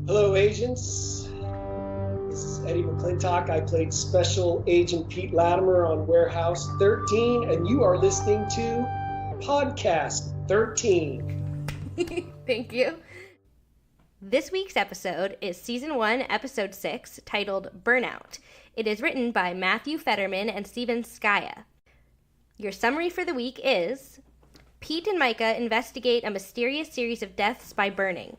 Hello, agents. This is Eddie McClintock. I played Special Agent Pete Latimer on Warehouse 13, and you are listening to Podcast 13. Thank you. This week's episode is Season 1, Episode 6, titled Burnout. It is written by Matthew Federman and Steven Skaya. Your summary for the week is: Pete and Micah investigate a mysterious series of deaths by burning.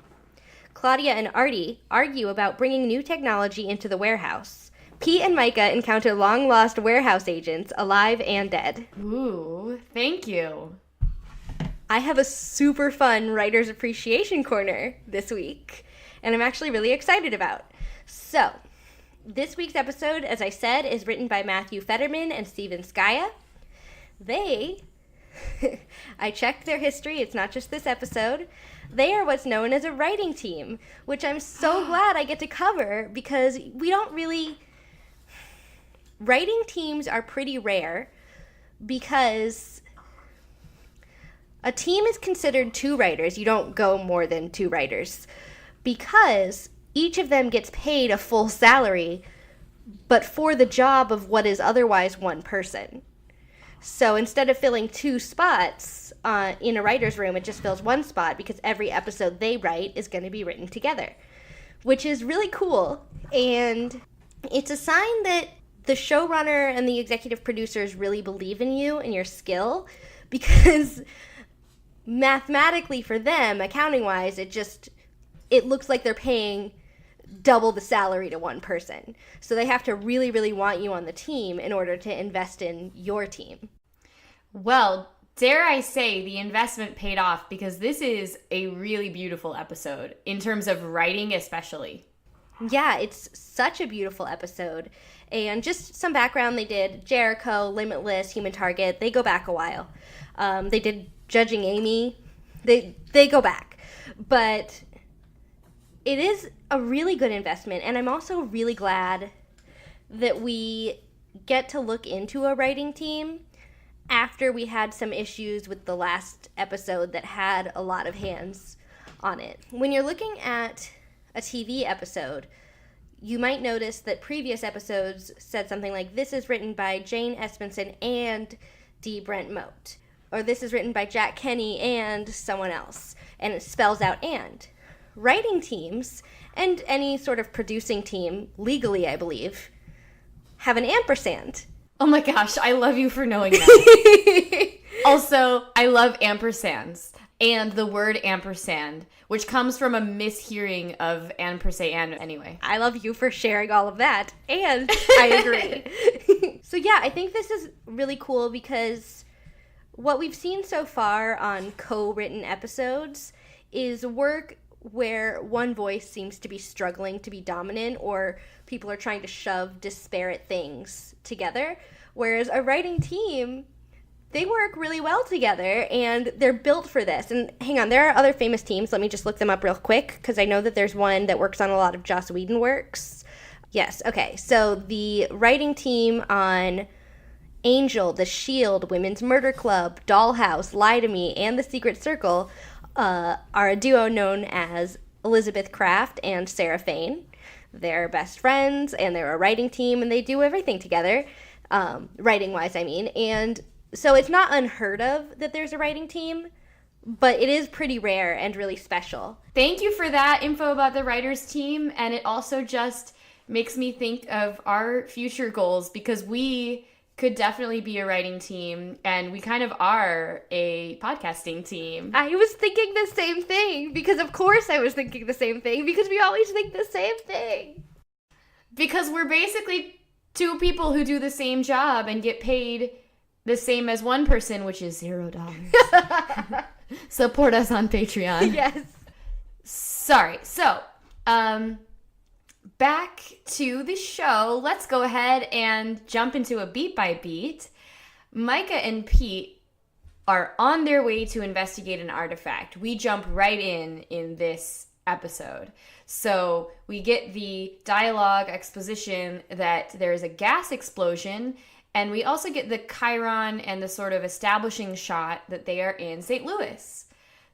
Claudia and Artie argue about bringing new technology into the warehouse. Pete and Micah encounter long-lost warehouse agents, alive and dead. Ooh, thank you. I have a super fun Writer's Appreciation Corner this week, and I'm actually really excited about. So, this week's episode, as I said, is written by Matthew Federman and Steven Skaya. I checked their history, it's not just this episode. They are what's known as a writing team, which I'm so glad I get to cover because we don't really... Writing teams are pretty rare because a team is considered two writers. You don't go more than two writers because each of them gets paid a full salary, but for the job of what is otherwise one person. So instead of filling two spots in a writer's room, it just fills one spot because every episode they write is going to be written together, which is really cool. And it's a sign that the showrunner and the executive producers really believe in you and your skill, because mathematically for them, accounting-wise, it looks like they're paying double the salary to one person. So they have to really, really want you on the team in order to invest in your team. Well, dare I say the investment paid off, because this is a really beautiful episode, in terms of writing especially. Yeah, it's such a beautiful episode. And just some background, they did Jericho, Limitless, Human Target. They go back a while. They did Judging Amy. They go back. But it is a really good investment, and I'm also really glad that we get to look into a writing team after we had some issues with the last episode that had a lot of hands on it. When you're looking at a TV episode, you might notice that previous episodes said something like, this is written by Jane Espenson and D. Brent Mote, or this is written by Jack Kenny and someone else, and it spells out and. Writing teams, and any sort of producing team, legally I believe, have an ampersand. Oh my gosh, I love you for knowing that. Also, I love ampersands and the word ampersand, which comes from a mishearing of and per se and anyway. I love you for sharing all of that, and I agree. So yeah, I think this is really cool because what we've seen so far on co-written episodes is work where one voice seems to be struggling to be dominant, or people are trying to shove disparate things together, whereas a writing team, they work really well together and they're built for this. And hang on, there are other famous teams. Let me just look them up real quick, because I know that there's one that works on a lot of Joss Whedon works. Yes, okay, so the writing team on Angel, The Shield, Women's Murder Club, Dollhouse, Lie to Me, and The Secret Circle are a duo known as Elizabeth Craft and Sarah Fain. They're best friends, and they're a writing team, and they do everything together, writing-wise, I mean. And so it's not unheard of that there's a writing team, but it is pretty rare and really special. Thank you for that info about the writers team, and it also just makes me think of our future goals, because we could definitely be a writing team, and we kind of are a podcasting team. I was thinking the same thing, because of course I was thinking the same thing, because we always think the same thing. Because we're basically two people who do the same job and get paid the same as one person, which is $0. Support us on Patreon. Yes. Sorry. So, back to the show. Let's go ahead and jump into a beat by beat. Micah and Pete are on their way to investigate an artifact. We jump right in this episode. So we get the dialogue exposition that there is a gas explosion, and we also get the chyron and the sort of establishing shot that they are in St. Louis.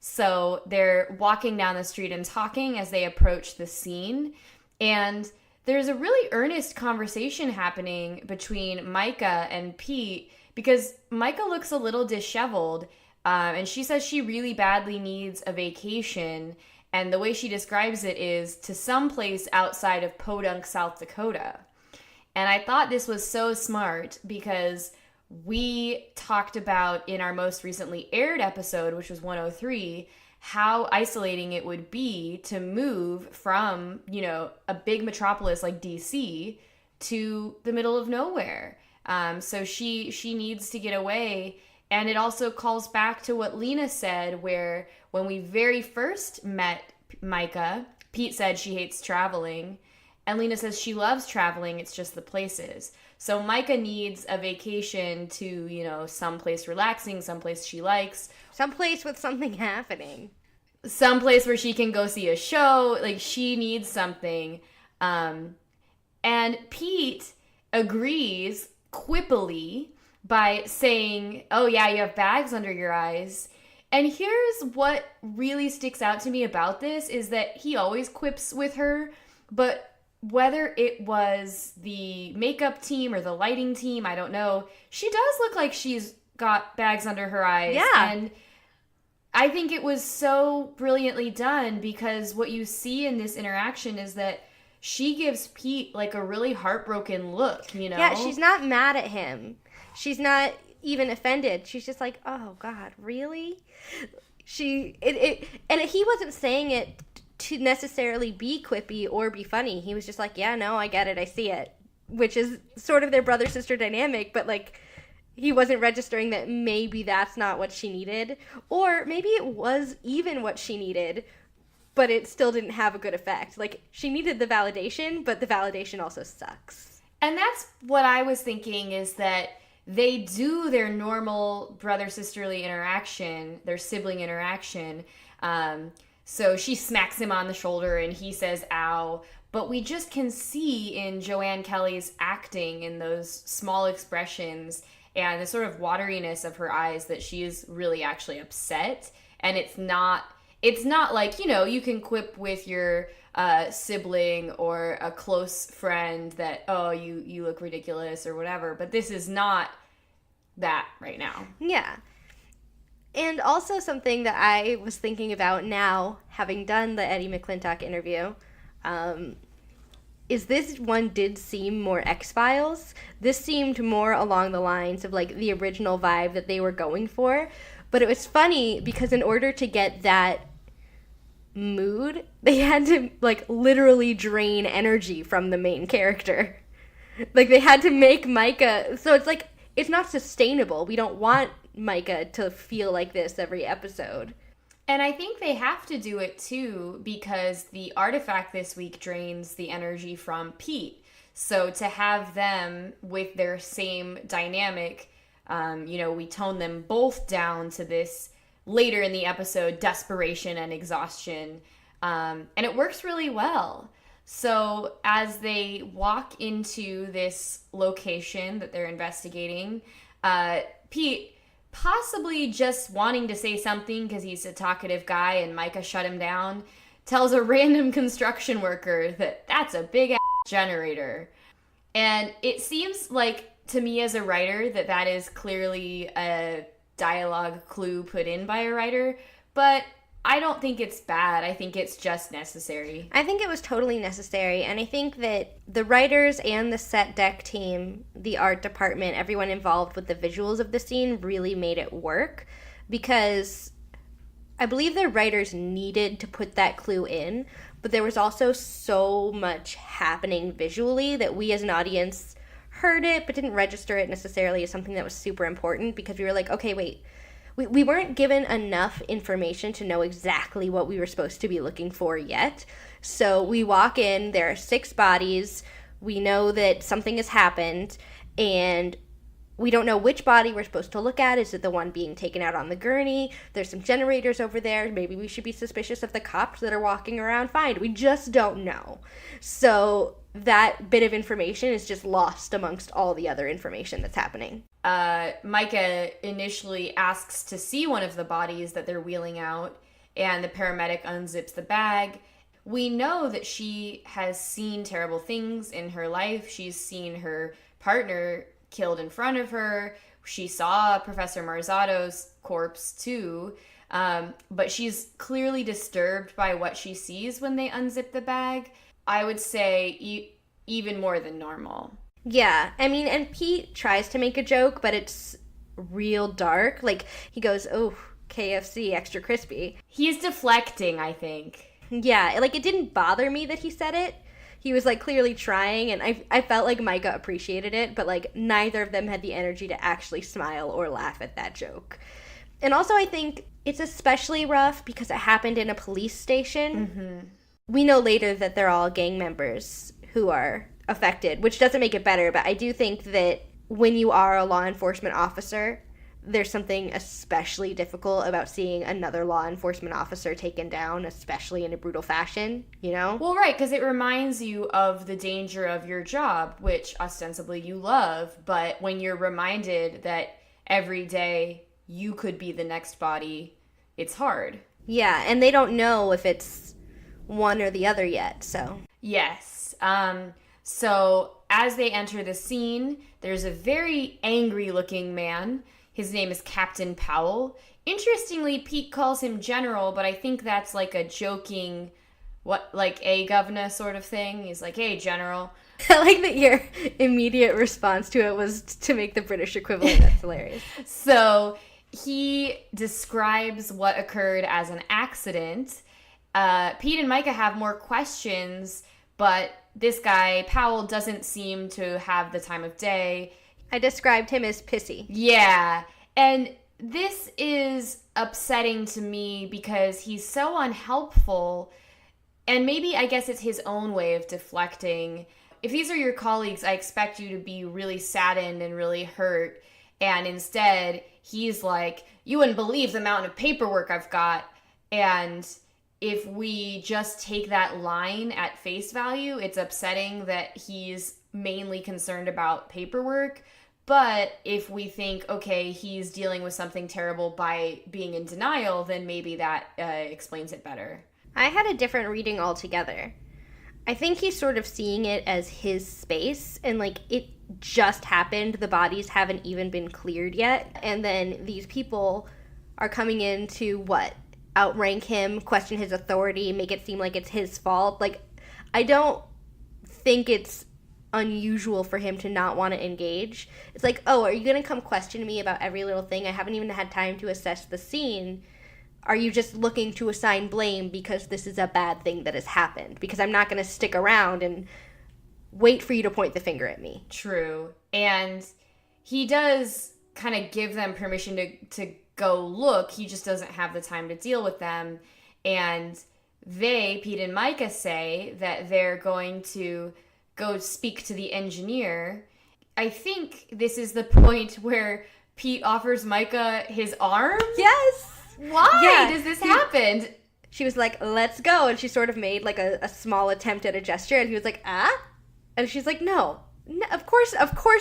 So they're walking down the street and talking as they approach the scene. And there's a really earnest conversation happening between Micah and Pete, because Micah looks a little disheveled, and she says she really badly needs a vacation. And the way she describes it is to some place outside of Podunk, South Dakota. And I thought this was so smart because we talked about in our most recently aired episode, which was 103, how isolating it would be to move from, a big metropolis like DC to the middle of nowhere. So she needs to get away. And it also calls back to what Lena said, where when we very first met Micah, Pete said she hates traveling. And Lena says she loves traveling, it's just the places. So Micah needs a vacation to, someplace relaxing, someplace she likes. Someplace with something happening. Someplace where she can go see a show. Like, she needs something. And Pete agrees quippily by saying, oh yeah, you have bags under your eyes. And here's what really sticks out to me about this is that he always quips with her, but whether it was the makeup team or the lighting team, I don't know, she does look like she's got bags under her eyes. Yeah. And I think it was so brilliantly done, because what you see in this interaction is that she gives Pete like a really heartbroken look, Yeah, she's not mad at him. She's not even offended. She's just like, oh God, really? And he wasn't saying it to necessarily be quippy or be funny. He was just like, yeah, no, I get it, I see it, which is sort of their brother-sister dynamic, but like he wasn't registering that maybe that's not what she needed, or maybe it was even what she needed, but it still didn't have a good effect. Like, she needed the validation, but the validation also sucks. And that's what I was thinking, is that they do their normal brother-sisterly interaction, their sibling interaction. So she smacks him on the shoulder and he says, ow. But we just can see in Joanne Kelly's acting, in those small expressions and the sort of wateriness of her eyes, that she is really actually upset. And it's not like, you can quip with your sibling or a close friend that, oh, you look ridiculous or whatever. But this is not that right now. Yeah. And also something that I was thinking about now, having done the Eddie McClintock interview, is this one did seem more X-Files. This seemed more along the lines of like the original vibe that they were going for. But it was funny because in order to get that mood, they had to like literally drain energy from the main character. Like, they had to make Micah, so it's like, it's not sustainable. We don't want Micah to feel like this every episode. And I think they have to do it too, because the artifact this week drains the energy from Pete. So to have them with their same dynamic, we tone them both down to this later in the episode, desperation and exhaustion. And it works really well. So as they walk into this location that they're investigating, Pete, possibly just wanting to say something because he's a talkative guy and Micah shut him down, tells a random construction worker that that's a big ass generator. And it seems like, to me as a writer, that is clearly a dialogue clue put in by a writer, but I don't think it's bad. I think it's just necessary. I think it was totally necessary, and I think that the writers and the set deck team, the art department, everyone involved with the visuals of the scene really made it work, because I believe the writers needed to put that clue in, but there was also so much happening visually that we as an audience heard it but didn't register it necessarily as something that was super important, because we were like, okay, wait, we weren't given enough information to know exactly what we were supposed to be looking for yet. So we walk in, there are 6 bodies, we know that something has happened, and we don't know which body we're supposed to look at. Is it the one being taken out on the gurney? There's some generators over there. Maybe we should be suspicious of the cops that are walking around. Fine, we just don't know. So that bit of information is just lost amongst all the other information that's happening. Micah initially asks to see one of the bodies that they're wheeling out, and the paramedic unzips the bag. We know that she has seen terrible things in her life. She's seen her partner killed in front of her. She saw Professor Marzato's corpse too. But she's clearly disturbed by what she sees when they unzip the bag. I would say even more than normal. Yeah, I mean, and Pete tries to make a joke, but it's real dark. Like, he goes, oh, KFC, extra crispy. He's deflecting, I think. Yeah, like, it didn't bother me that he said it. He was, like, clearly trying, and I felt like Micah appreciated it, but, like, neither of them had the energy to actually smile or laugh at that joke. And also, I think it's especially rough because it happened in a police station. Mm-hmm. We know later that they're all gang members who are affected, which doesn't make it better, but I do think that when you are a law enforcement officer, there's something especially difficult about seeing another law enforcement officer taken down, especially in a brutal fashion, you know? Well, right, because it reminds you of the danger of your job, which ostensibly you love, but when you're reminded that every day you could be the next body, it's hard. Yeah, and they don't know if it's one or the other yet, so. Yes. So as they enter the scene, there's a very angry-looking man. His name is Captain Powell. Interestingly, Pete calls him General, but I think that's like a joking, a governor sort of thing. He's like, hey, General. I like that your immediate response to it was to make the British equivalent. That's hilarious. So he describes what occurred as an accident. Pete and Micah have more questions, but this guy, Powell, doesn't seem to have the time of day. I described him as pissy. Yeah, and this is upsetting to me because he's so unhelpful, and maybe I guess it's his own way of deflecting. If these are your colleagues, I expect you to be really saddened and really hurt, and instead he's like, you wouldn't believe the amount of paperwork I've got, and if we just take that line at face value, it's upsetting that he's mainly concerned about paperwork. But if we think, okay, he's dealing with something terrible by being in denial, then maybe that explains it better. I had a different reading altogether. I think he's sort of seeing it as his space, and like it just happened. The bodies haven't even been cleared yet. And then these people are coming in to outrank him, question his authority, make it seem like it's his fault. Like, I don't think it's unusual for him to not want to engage. It's like, oh, are you going to come question me about every little thing? I haven't even had time to assess the scene. Are you just looking to assign blame because this is a bad thing that has happened? Because I'm not going to stick around and wait for you to point the finger at me. True. And he does kind of give them permission to go look. He just doesn't have the time to deal with them. And Pete and Micah, say that they're going to go speak to the engineer. I think this is the point where Pete offers Micah his arm. Yes! Why does this happen? She was like, let's go. And she sort of made like a small attempt at a gesture. And he was like, ah? And she's like, no, of course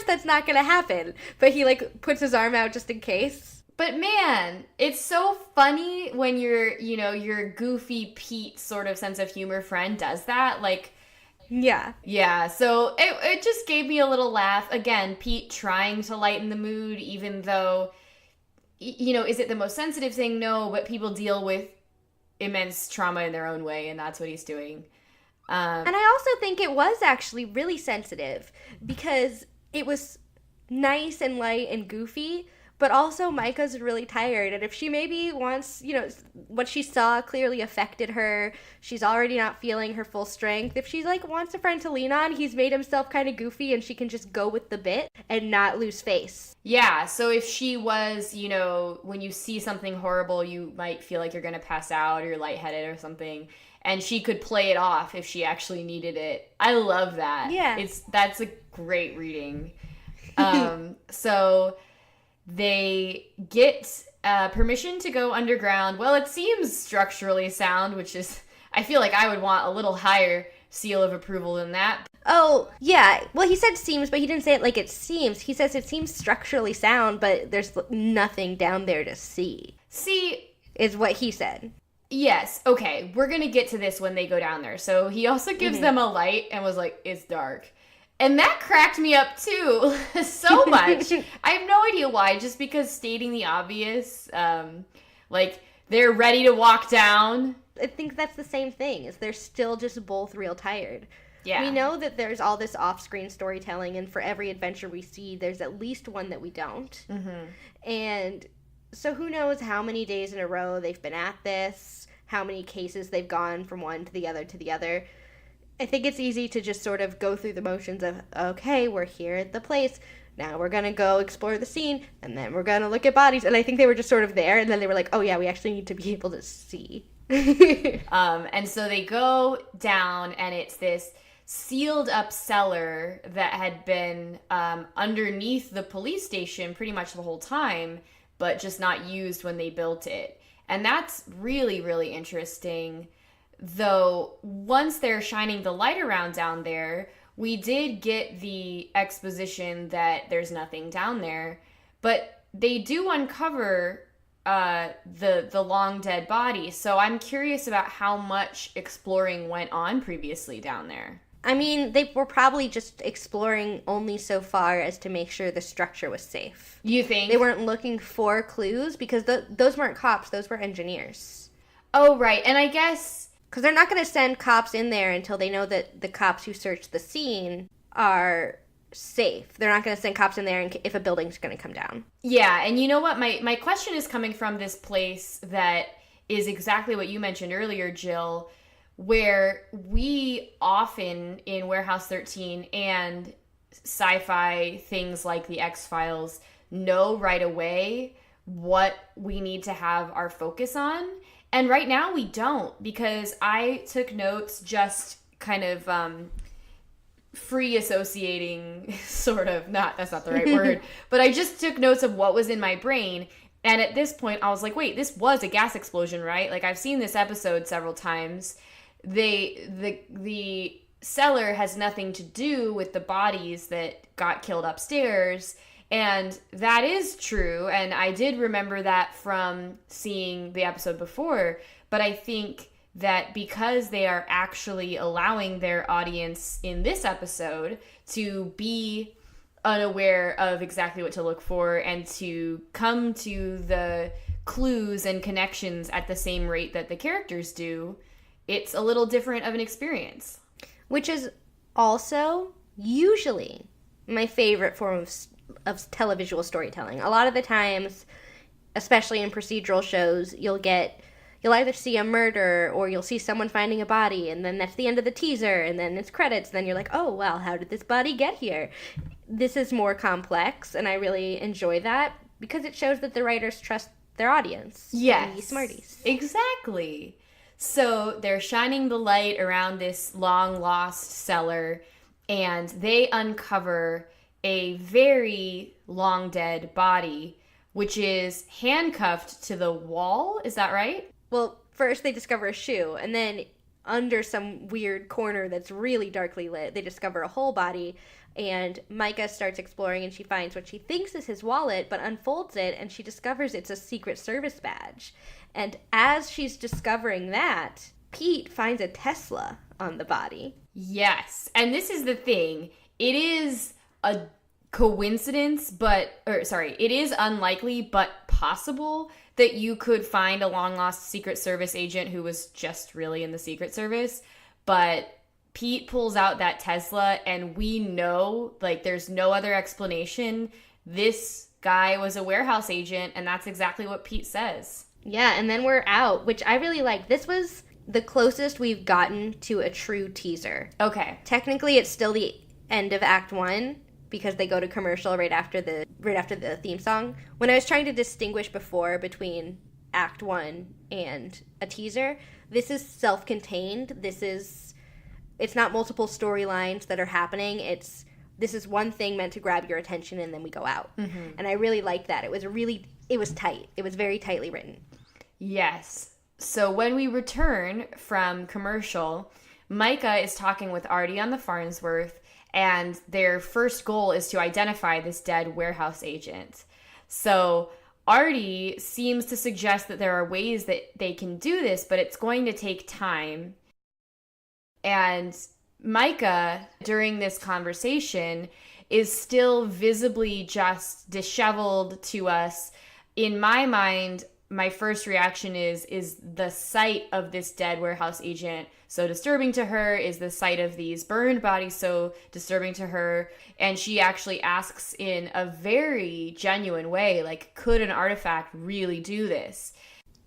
that's not going to happen. But he like puts his arm out just in case. But man, it's so funny when your goofy Pete sort of sense of humor friend does that. Like, yeah, so it just gave me a little laugh. Again, Pete trying to lighten the mood, even though, is it the most sensitive thing? No, but people deal with immense trauma in their own way, and that's what he's doing. And I also think it was actually really sensitive because it was nice and light and goofy, but also Micah's really tired. And if she maybe wants, what she saw clearly affected her, she's already not feeling her full strength. If she wants a friend to lean on, he's made himself kind of goofy and she can just go with the bit and not lose face. Yeah, so if she was, when you see something horrible, you might feel like you're going to pass out or you're lightheaded or something. And she could play it off if she actually needed it. I love that. Yeah. That's a great reading. So they get permission to go underground. Well, it seems structurally sound, which is, I feel like I would want a little higher seal of approval than that. Oh, yeah. Well, he said seems, but he didn't say it like it seems. He says it seems structurally sound, but there's nothing down there to see. See, is what he said. Yes. Okay. We're going to get to this when they go down there. So he also gives them a light and was like, it's dark. And that cracked me up too so much. I have no idea why, just because stating the obvious, like they're ready to walk down. I think that's the same thing, is they're still just both real tired. Yeah. We know that there's all this off-screen storytelling, and for every adventure we see, there's at least one that we don't. And so who knows how many days in a row they've been at this, how many cases they've gone from one to the other to the other. I think it's easy to just sort of go through the motions of, okay, we're here at the place. Now we're going to go explore the scene, and then we're going to look at bodies. And I think they were just sort of there, and then they were like, oh yeah, we actually need to be able to see. And so they go down, and it's this sealed up cellar that had been underneath the police station pretty much the whole time, but just not used when they built it. And that's really, really interesting. Though once they're shining the light around down there, we did get the exposition that there's nothing down there, but they do uncover the long dead body. So I'm curious about how much exploring went on previously down there. I mean, they were probably just exploring only so far as to make sure the structure was safe. You think? They weren't looking for clues because those weren't cops, those were engineers. Oh, right. And I guess... because they're not going to send cops in there until they know that the cops who searched the scene are safe. They're not going to send cops in there if a building's going to come down. Yeah, and you know what? My question is coming from this place that is exactly what you mentioned earlier, Jill, where we often in Warehouse 13 and sci-fi things like the X-Files know right away what we need to have our focus on. And right now we don't, because I took notes just kind of free associating, sort of, that's not the right word, but I just took notes of what was in my brain. And at this point I was like, wait, this was a gas explosion, right? Like, I've seen this episode several times. The cellar has nothing to do with the bodies that got killed upstairs. And that is true, and I did remember that from seeing the episode before, but I think that because they are actually allowing their audience in this episode to be unaware of exactly what to look for and to come to the clues and connections at the same rate that the characters do, it's a little different of an experience. Which is also usually my favorite form of televisual storytelling. A lot of the times, especially in procedural shows, you'll either see a murder or you'll see someone finding a body, and then that's the end of the teaser, and then it's credits, and then you're like, oh, well, how did this body get here? This is more complex, and I really enjoy that because it shows that the writers trust their audience. Yes. Be smarties. Exactly. So they're shining the light around this long-lost cellar, and they uncover a very long-dead body, which is handcuffed to the wall. Is that right? Well, first they discover a shoe, and then under some weird corner that's really darkly lit, they discover a whole body, and Micah starts exploring, and she finds what she thinks is his wallet, but unfolds it, and she discovers it's a Secret Service badge. And as she's discovering that, Pete finds a Tesla on the body. Yes, and this is the thing. It is a coincidence, it is unlikely but possible that you could find a long-lost Secret Service agent who was just really in the Secret Service. But Pete pulls out that Tesla, and we know, like, there's no other explanation. This guy was a warehouse agent, and that's exactly what Pete says. Yeah, and then we're out, which I really like. This was the closest we've gotten to a true teaser. Okay. Technically, it's still the end of Act 1 because they go to commercial right after the theme song. When I was trying to distinguish before between Act 1 and a teaser, this is self-contained. It's not multiple storylines that are happening. This is one thing meant to grab your attention, and then we go out. Mm-hmm. And I really liked that. It was tight. It was very tightly written. Yes. So when we return from commercial, Micah is talking with Artie on the Farnsworth, and their first goal is to identify this dead warehouse agent. So Artie seems to suggest that there are ways that they can do this, but it's going to take time. And Micah, during this conversation, is still visibly just disheveled to us. In my mind, my first reaction is the sight of this dead warehouse agent so disturbing to her? Is the sight of these burned bodies so disturbing to her? And she actually asks in a very genuine way, like, could an artifact really do this?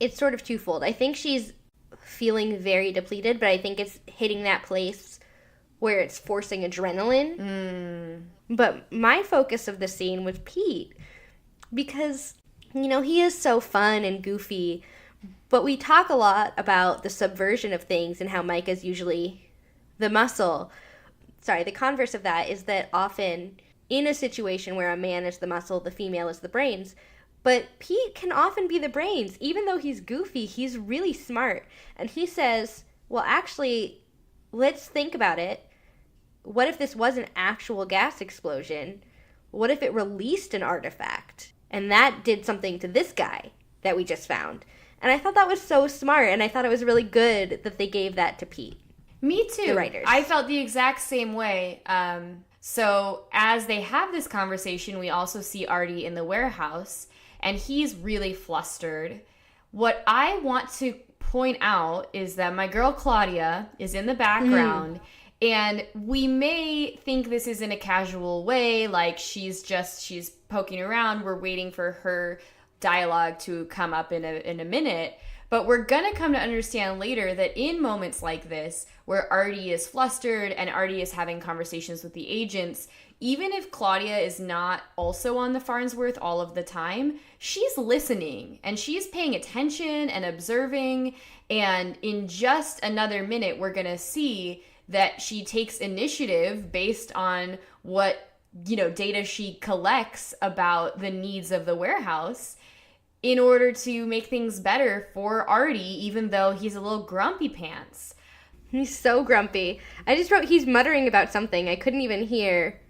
It's sort of twofold. I think she's feeling very depleted, but I think it's hitting that place where it's forcing adrenaline. But my focus of the scene was Pete, because, you know, he is so fun and goofy, but we talk a lot about the subversion of things and how Micah's usually the muscle. Sorry, the converse of that is that often in a situation where a man is the muscle, the female is the brains. But Pete can often be the brains. Even though he's goofy, he's really smart. And he says, well, actually, let's think about it. What if this was an actual gas explosion? What if it released an artifact? And that did something to this guy that we just found. And I thought that was so smart, and I thought it was really good that they gave that to Pete. Me too. The writers. I felt the exact same way. So as they have this conversation, we also see Artie in the warehouse, and he's really flustered. What I want to point out is that my girl Claudia is in the background, and we may think this is in a casual way, like she's poking around, we're waiting for her dialogue to come up in a minute. But we're going to come to understand later that in moments like this, where Artie is flustered and Artie is having conversations with the agents, even if Claudia is not also on the Farnsworth all of the time, she's listening and she's paying attention and observing. And in just another minute, we're going to see that she takes initiative based on what, you know, data she collects about the needs of the warehouse in order to make things better for Artie, even though he's a little grumpy pants. He's so grumpy. I just wrote he's muttering about something. I couldn't even hear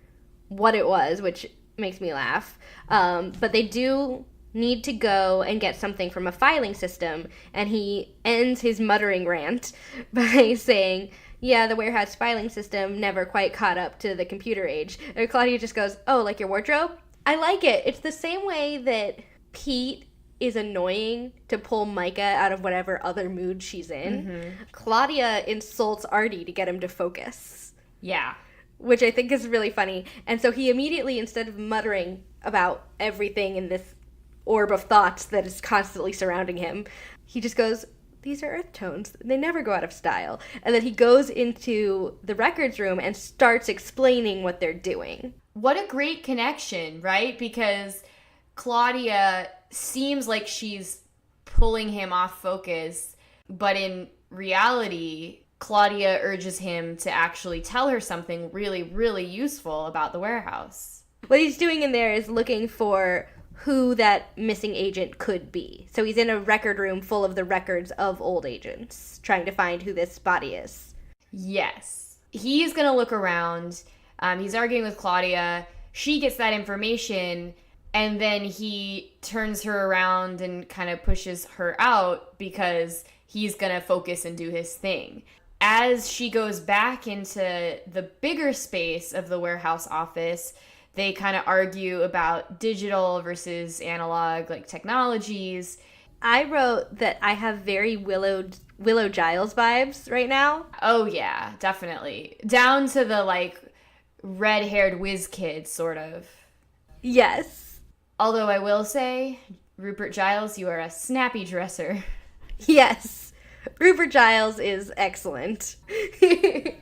what it was, which makes me laugh. But they do need to go and get something from a filing system, and he ends his muttering rant by saying, yeah, the warehouse filing system never quite caught up to the computer age. And Claudia just goes, oh, like your wardrobe? I like it. It's the same way that Pete is annoying to pull Micah out of whatever other mood she's in. Claudia insults Artie to get him to focus. Yeah. Which I think is really funny. And so he immediately, instead of muttering about everything in this orb of thoughts that is constantly surrounding him, he just goes, these are earth tones. They never go out of style. And then he goes into the records room and starts explaining what they're doing. What a great connection, right? Because Claudia seems like she's pulling him off focus, but in reality, Claudia urges him to actually tell her something really, really useful about the warehouse. What he's doing in there is looking for who that missing agent could be. So he's in a record room full of the records of old agents, trying to find who this body is. Yes. He's going to look around. He's arguing with Claudia. She gets that information, and then he turns her around and kind of pushes her out because he's going to focus and do his thing. As she goes back into the bigger space of the warehouse office, they kind of argue about digital versus analog, like, technologies. I wrote that I have very Willow Giles vibes right now. Oh, yeah, definitely. Down to the, like, red-haired whiz kid, sort of. Yes. Although I will say, Rupert Giles, you are a snappy dresser. Yes. Rupert Giles is excellent.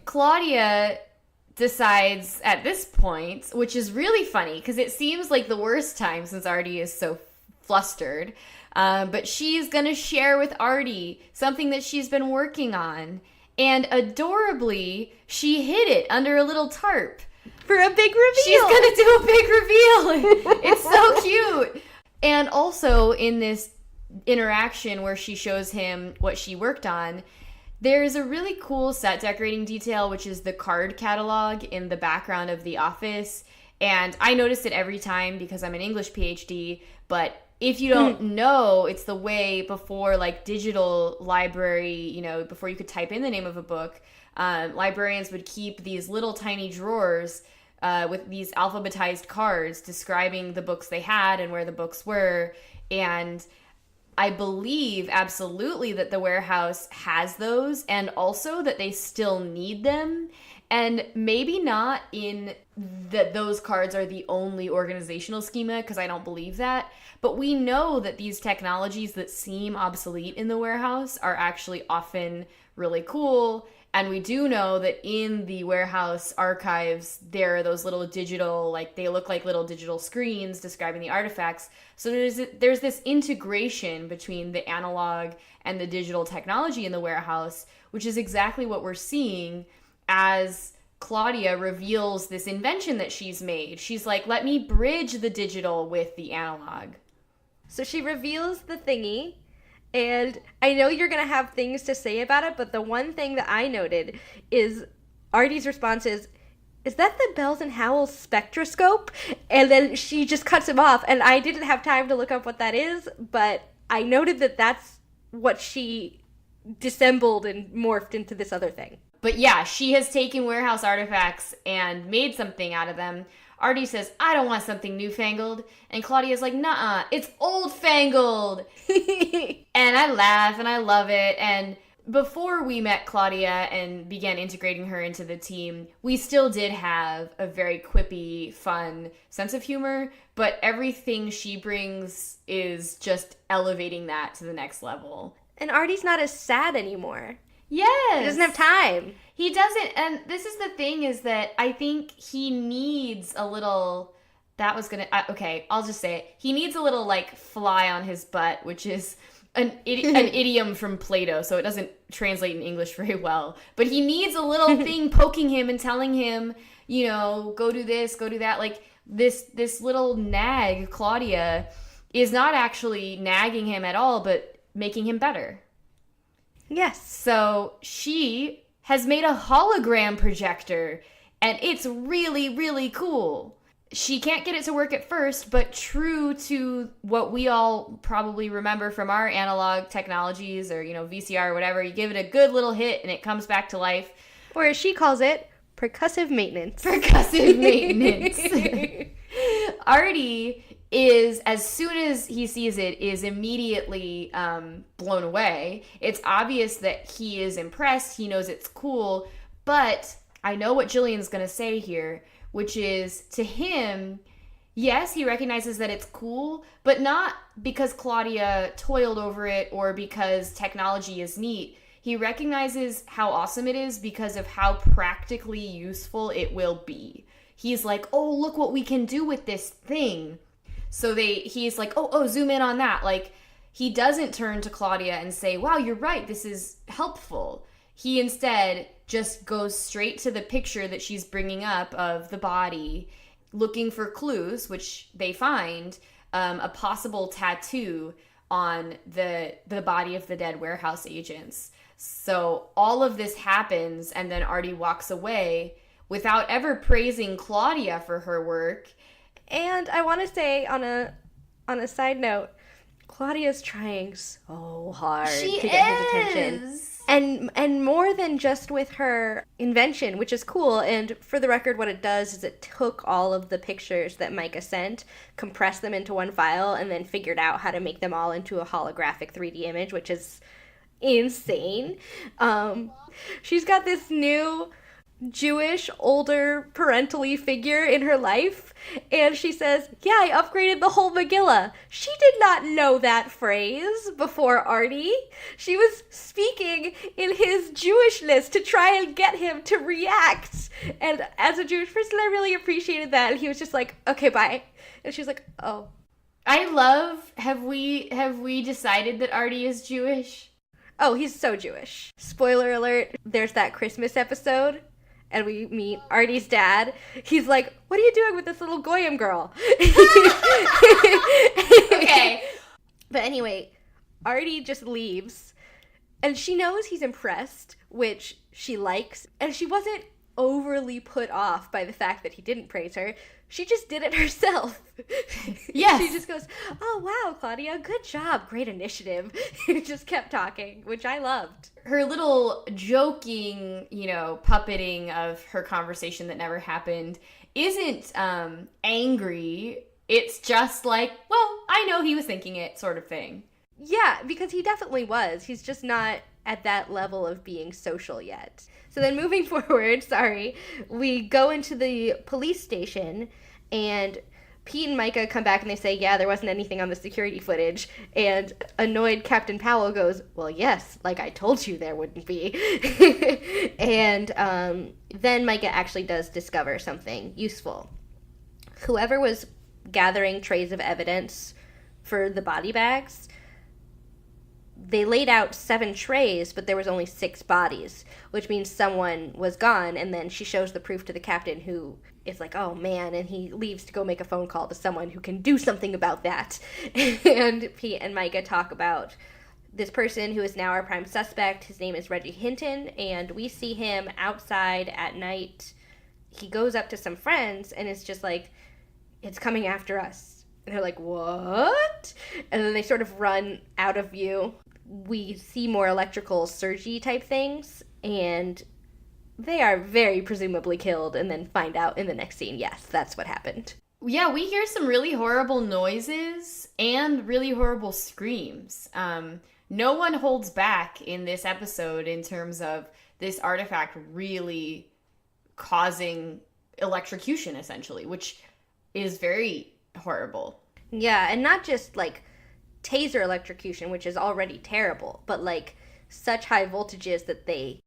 Claudia decides at this point, which is really funny because it seems like the worst time since Artie is so flustered, but she's going to share with Artie something that she's been working on. And adorably, she hid it under a little tarp. For a big reveal. She's going to do a big reveal. It's so cute. And also in this interaction where she shows him what she worked on, there's a really cool set decorating detail, which is the card catalog in the background of the office. And I noticed it every time because I'm an English PhD, but if you don't know, it's the way before, like, digital library, you know, before you could type in the name of a book, librarians would keep these little tiny drawers with these alphabetized cards describing the books they had and where the books were. And I believe absolutely that the warehouse has those, and also that they still need them. And maybe not in that those cards are the only organizational schema, because I don't believe that. But we know that these technologies that seem obsolete in the warehouse are actually often really cool. And we do know that in the warehouse archives, there are those little digital, like, they look like little digital screens describing the artifacts. So there's this integration between the analog and the digital technology in the warehouse, which is exactly what we're seeing as Claudia reveals this invention that she's made. She's like, let me bridge the digital with the analog. So she reveals the thingy, and I know you're going to have things to say about it, but the one thing that I noted is Artie's response is that the Bells and Howells spectroscope? And then she just cuts him off, and I didn't have time to look up what that is, but I noted that that's what she dissembled and morphed into this other thing. But yeah, she has taken warehouse artifacts and made something out of them. Artie says, I don't want something newfangled. And Claudia's like, nuh-uh, it's old-fangled. And I laugh and I love it. And before we met Claudia and began integrating her into the team, we still did have a very quippy, fun sense of humor. But everything she brings is just elevating that to the next level. And Artie's not as sad anymore. Yes. He doesn't have time. He doesn't. And this is the thing, is that I think he needs a little, okay, I'll just say it. He needs a little, like, fly on his butt, which is an idiom from Plato, so it doesn't translate in English very well. But he needs a little thing poking him and telling him, you know, go do this, go do that. Like, this little nag, Claudia, is not actually nagging him at all, but making him better. Yes. So she has made a hologram projector, and it's really, really cool. She can't get it to work at first, but true to what we all probably remember from our analog technologies, or, you know, VCR or whatever, you give it a good little hit and it comes back to life. Or as she calls it, percussive maintenance. Percussive maintenance. Artie is, as soon as he sees it, is immediately blown away. It's obvious that he is impressed. He knows it's cool. But I know what Jillian's going to say here, which is, to him, yes, he recognizes that it's cool, but not because Claudia toiled over it or because technology is neat. He recognizes how awesome it is because of how practically useful it will be. He's like, oh, look what we can do with this thing. So he's like, oh, zoom in on that. Like, he doesn't turn to Claudia and say, wow, you're right, this is helpful. He instead just goes straight to the picture that she's bringing up of the body, looking for clues, which they find, a possible tattoo on the body of the dead warehouse agents. So all of this happens, and then Artie walks away without ever praising Claudia for her work. And I want to say, on a side note, Claudia's trying so hard to get his attention. And more than just with her invention, which is cool. And for the record, what it does is it took all of the pictures that Micah sent, compressed them into one file, and then figured out how to make them all into a holographic 3D image, which is insane. She's got this new Jewish, older, parentally figure in her life, and she says, yeah, I upgraded the whole Megillah. She did not know that phrase before Artie. She was speaking in his Jewishness to try and get him to react. And as a Jewish person, I really appreciated that. And he was just like, okay, bye. And she was like, oh. I love, have we decided that Artie is Jewish? Oh, he's so Jewish. Spoiler alert, there's that Christmas episode, and we meet Artie's dad. He's like, what are you doing with this little Goyim girl? Okay. But anyway, Artie just leaves, and she knows he's impressed, which she likes, and she wasn't overly put off by the fact that he didn't praise her. She just did it herself. Yes. She just goes, "Oh, wow, Claudia, good job. Great initiative." Just kept talking, which I loved. Her little joking, puppeting of her conversation that never happened isn't angry. It's just like, well, I know he was thinking it sort of thing. Yeah, because he definitely was. He's just not at that level of being social yet. So then moving forward, we go into the police station, and Pete and Micah come back and they say, yeah, there wasn't anything on the security footage. And annoyed Captain Powell goes, well, yes, like I told you there wouldn't be. And then Micah actually does discover something useful. Whoever was gathering trays of evidence for the body bags, they laid out 7 trays, but there was only 6 bodies, which means someone was gone. And then she shows the proof to the captain, who is like, oh man, and he leaves to go make a phone call to someone who can do something about that. And Pete and Micah talk about this person who is now our prime suspect. His name is Reggie Hinton, and we see him outside at night. He goes up to some friends and is just like, it's coming after us. And they're like, what? And then they sort of run out of view. We see more electrical surgy type things, and they are very presumably killed, and then find out in the next scene, yes, that's what happened. Yeah, we hear some really horrible noises and really horrible screams. No one holds back in this episode in terms of this artifact really causing electrocution, essentially, which is very horrible. Yeah, and not just like taser electrocution, which is already terrible, but like such high voltages that they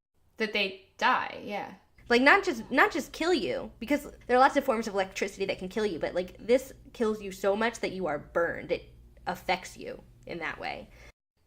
die. Yeah, like not just kill you, because there are lots of forms of electricity that can kill you, but like this kills you so much that you are burned. It affects you in that way.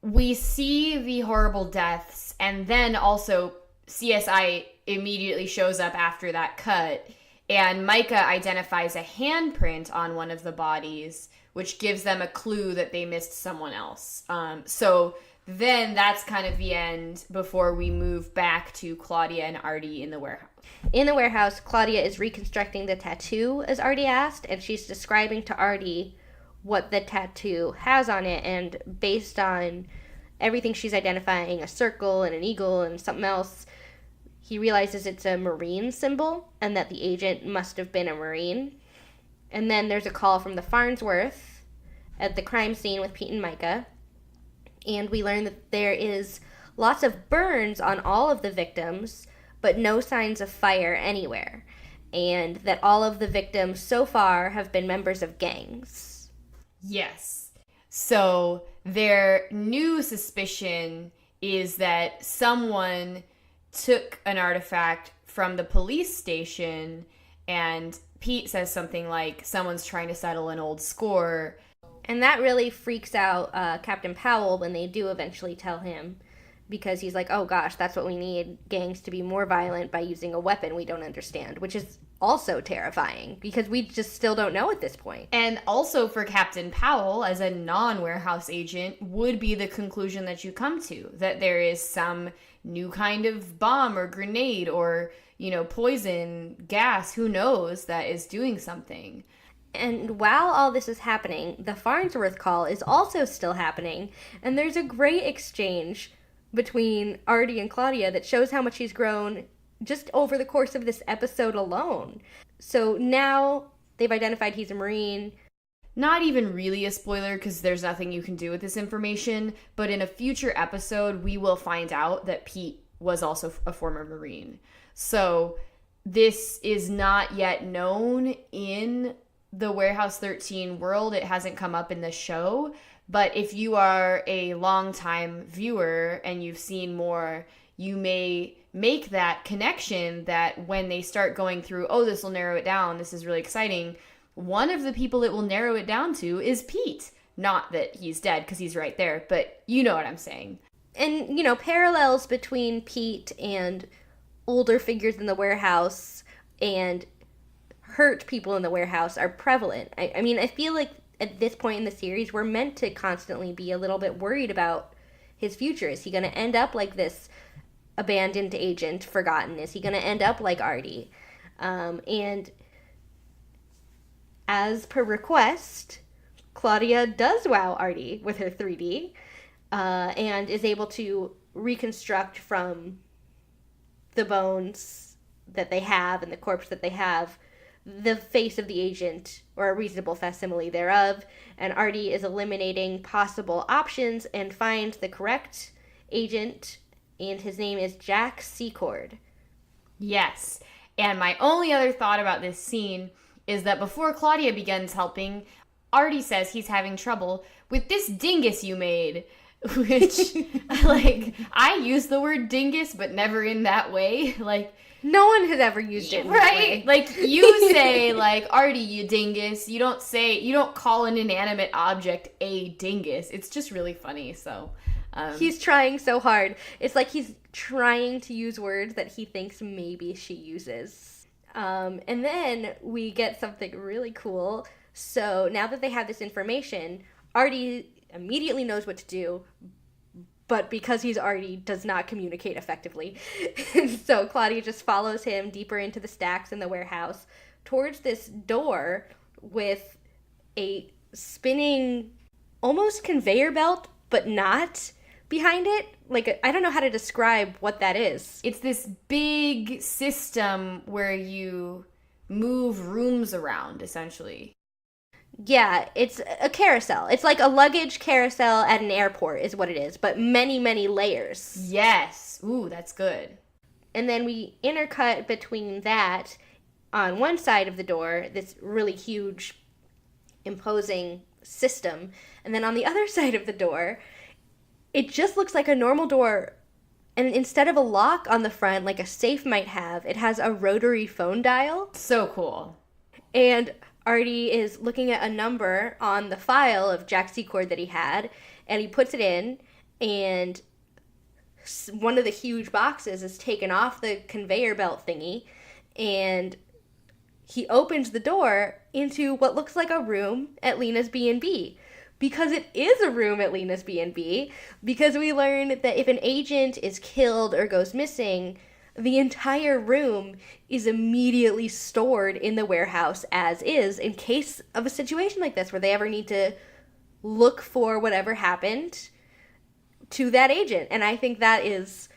We see the horrible deaths, and then also CSI immediately shows up after that cut, and Micah identifies a handprint on one of the bodies, which gives them a clue that they missed someone else. So then that's kind of the end before we move back to Claudia and Artie in the warehouse. In the warehouse, Claudia is reconstructing the tattoo, as Artie asked, and she's describing to Artie what the tattoo has on it, and based on everything she's identifying, a circle and an eagle and something else, he realizes it's a Marine symbol and that the agent must have been a Marine. And then there's a call from the Farnsworth at the crime scene with Pete and Micah, and we learn that there is lots of burns on all of the victims, but no signs of fire anywhere, and that all of the victims so far have been members of gangs. Yes. So their new suspicion is that someone took an artifact from the police station, and Pete says something like, someone's trying to settle an old score. And that really freaks out Captain Powell when they do eventually tell him, because he's like, oh gosh, that's what we need, gangs to be more violent by using a weapon we don't understand, which is also terrifying because we just still don't know at this point. And also for Captain Powell, as a non-warehouse agent, would be the conclusion that you come to, that there is some new kind of bomb or grenade or, poison, gas, who knows, that is doing something. And while all this is happening, the Farnsworth call is also still happening, and there's a great exchange between Artie and Claudia that shows how much he's grown just over the course of this episode alone. So now they've identified he's a Marine. Not even really a spoiler because there's nothing you can do with this information, but in a future episode, we will find out that Pete was also a former Marine. So this is not yet known in the Warehouse 13 world. It hasn't come up in the show, but if you are a longtime viewer and you've seen more, you may make that connection that when they start going through, oh, this will narrow it down, this is really exciting, one of the people it will narrow it down to is Pete. Not that he's dead, because he's right there, but you know what I'm saying. And, parallels between Pete and older figures in the warehouse and hurt people in the warehouse are prevalent. I mean, I feel like at this point in the series, we're meant to constantly be a little bit worried about his future. Is he going to end up like this abandoned agent forgotten? Is he going to end up like Artie? And as per request, Claudia does wow Artie with her 3D and is able to reconstruct from the bones that they have and the corpse that they have the face of the agent, or a reasonable facsimile thereof, and Artie is eliminating possible options and finds the correct agent, and his name is Jack Secord. Yes, and my only other thought about this scene is that before Claudia begins helping, Artie says he's having trouble with this dingus you made, which, like, I use the word dingus, but never in that way, like... No one has ever used it in that way. Like, you say, like, Artie, you dingus. You don't call an inanimate object a dingus. It's just really funny, so... He's trying so hard. It's like he's trying to use words that he thinks maybe she uses. And then we get something really cool. So now that they have this information, Artie immediately knows what to do, but because he's Artie, does not communicate effectively. So Claudia just follows him deeper into the stacks in the warehouse towards this door with a spinning, almost conveyor belt, but not behind it. Like, I don't know how to describe what that is. It's this big system where you move rooms around, essentially. Yeah, it's a carousel. It's like a luggage carousel at an airport is what it is, but many, many layers. Yes. Ooh, that's good. And then we intercut between that on one side of the door, this really huge, imposing system, and then on the other side of the door, it just looks like a normal door, and instead of a lock on the front like a safe might have, it has a rotary phone dial. So cool. And Artie is looking at a number on the file of Jack Secord that he had, and he puts it in, and one of the huge boxes is taken off the conveyor belt thingy, and he opens the door into what looks like a room at Lena's B&B. Because it is a room at Lena's B&B, because we learn that if an agent is killed or goes missing, the entire room is immediately stored in the warehouse as is in case of a situation like this where they ever need to look for whatever happened to that agent. And I think that is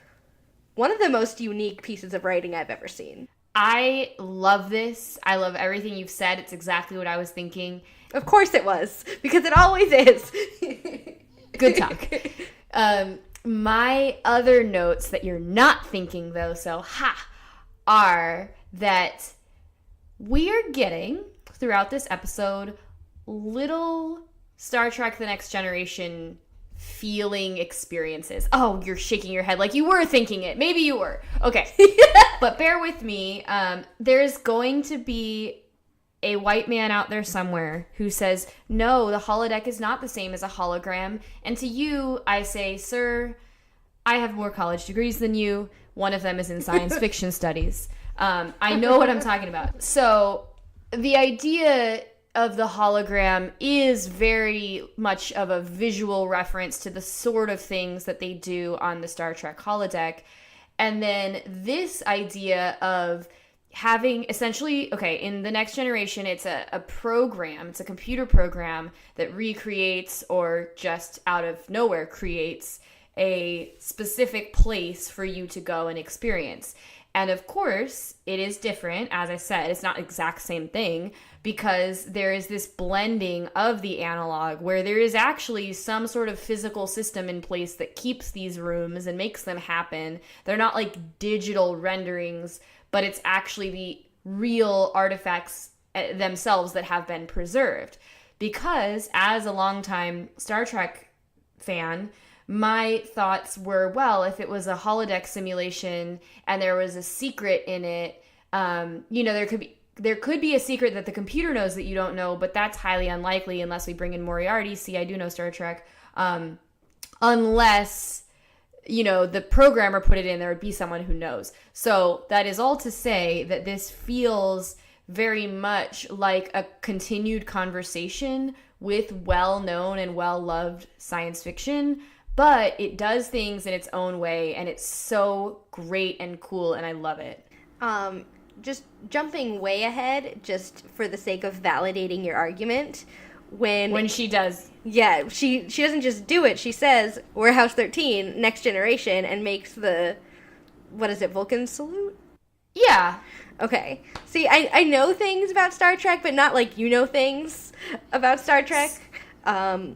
one of the most unique pieces of writing I've ever seen. I love this. I love everything you've said. It's exactly what I was thinking. Of course it was, because it always is. Good talk. My other notes that you're not thinking, though, are that we are getting, throughout this episode, little Star Trek The Next Generation feeling experiences. Oh, you're shaking your head like you were thinking it. Maybe you were. Okay. But bear with me. There's going to be a white man out there somewhere who says, no, the holodeck is not the same as a hologram. And to you, I say, sir, I have more college degrees than you. One of them is in science fiction studies. I know what I'm talking about. So the idea of the hologram is very much of a visual reference to the sort of things that they do on the Star Trek holodeck. And then this idea of having essentially, okay, in The Next Generation, it's a program, it's a computer program that recreates or just out of nowhere creates a specific place for you to go and experience. And of course, it is different. As I said, it's not the exact same thing because there is this blending of the analog where there is actually some sort of physical system in place that keeps these rooms and makes them happen. They're not like digital renderings, but it's actually the real artifacts themselves that have been preserved. Because as a longtime Star Trek fan, my thoughts were, well, if it was a holodeck simulation and there was a secret in it, there could be a secret that the computer knows that you don't know, but that's highly unlikely unless we bring in Moriarty. See, I do know Star Trek. Unless, the programmer put it in, there would be someone who knows. So that is all to say that this feels very much like a continued conversation with well-known and well-loved science fiction, but it does things in its own way, and it's so great and cool, and I love it. Just jumping way ahead, just for the sake of validating your argument, when she does. Yeah, she doesn't just do it. She says, Warehouse 13, Next Generation, and makes the, what is it, Vulcan salute? Yeah. Okay. See, I know things about Star Trek, but not like you know things about Star Trek.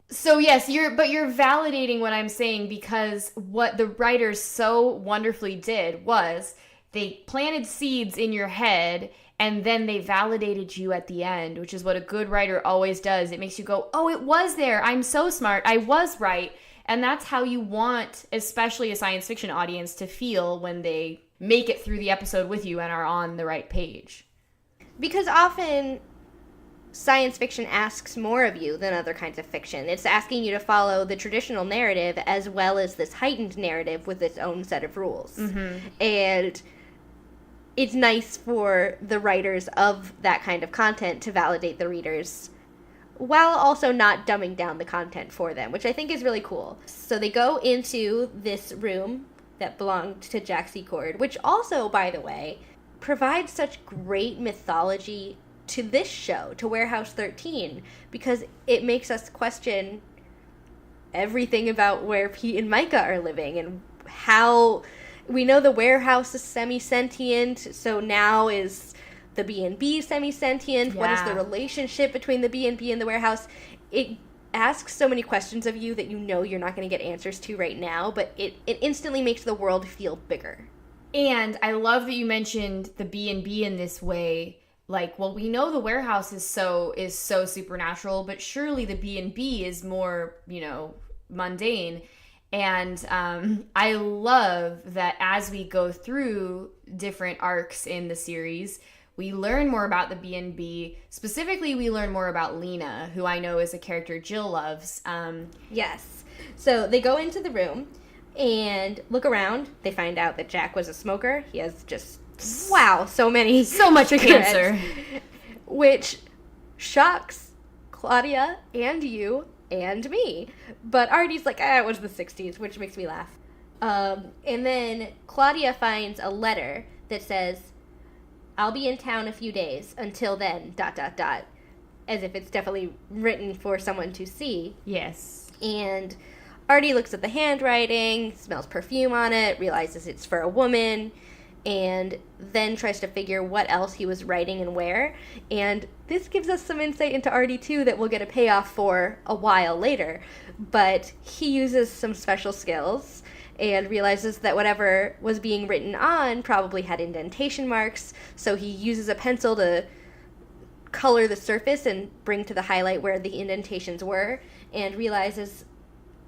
So yes, you're validating what I'm saying, because what the writers so wonderfully did was they planted seeds in your head, and then they validated you at the end, which is what a good writer always does. It makes you go, oh, it was there. I'm so smart. I was right. And that's how you want, especially a science fiction audience, to feel when they make it through the episode with you and are on the right page. Because often science fiction asks more of you than other kinds of fiction. It's asking you to follow the traditional narrative as well as this heightened narrative with its own set of rules. Mm-hmm. And it's nice for the writers of that kind of content to validate the readers while also not dumbing down the content for them, which I think is really cool. So they go into this room that belonged to Jack Secord, which also, by the way, provides such great mythology to this show, to Warehouse 13, because it makes us question everything about where Pete and Micah are living and how we know the warehouse is semi-sentient, so now is the B&B semi-sentient? Yeah. What is the relationship between the B&B and the warehouse? It asks so many questions of you that you know you're not going to get answers to right now, but it instantly makes the world feel bigger. And I love that you mentioned the B&B in this way. Like, well, we know the warehouse is so supernatural, but surely the B&B is more, mundane. And I love that as we go through different arcs in the series, we learn more about the B&B. Specifically, we learn more about Lena, who I know is a character Jill loves. Yes. So they go into the room and look around. They find out that Jack was a smoker. He has just, so much cancer. Which shocks Claudia and you and me. But Artie's like, it was the 60s, which makes me laugh. And then Claudia finds a letter that says, I'll be in town a few days. Until then, ... As if it's definitely written for someone to see. Yes. And Artie looks at the handwriting, smells perfume on it, realizes it's for a woman, and then tries to figure what else he was writing and where. And this gives us some insight into Artie, too, that we'll get a payoff for a while later. But he uses some special skills and realizes that whatever was being written on probably had indentation marks, so he uses a pencil to color the surface and bring to the highlight where the indentations were, and realizes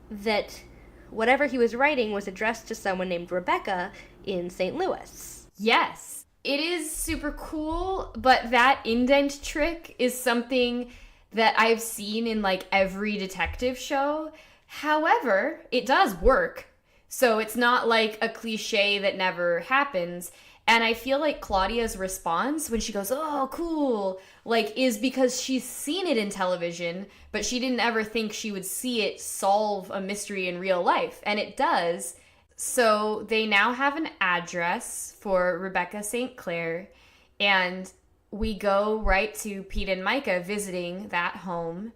that whatever he was writing was addressed to someone named Rebecca in St. Louis. Yes. It is super cool, but that indent trick is something that I've seen in like every detective show. However, it does work. So it's not like a cliche that never happens. And I feel like Claudia's response when she goes, oh, cool, like, is because she's seen it in television, but she didn't ever think she would see it solve a mystery in real life. And it does. So they now have an address for Rebecca St. Clair, and we go right to Pete and Micah visiting that home.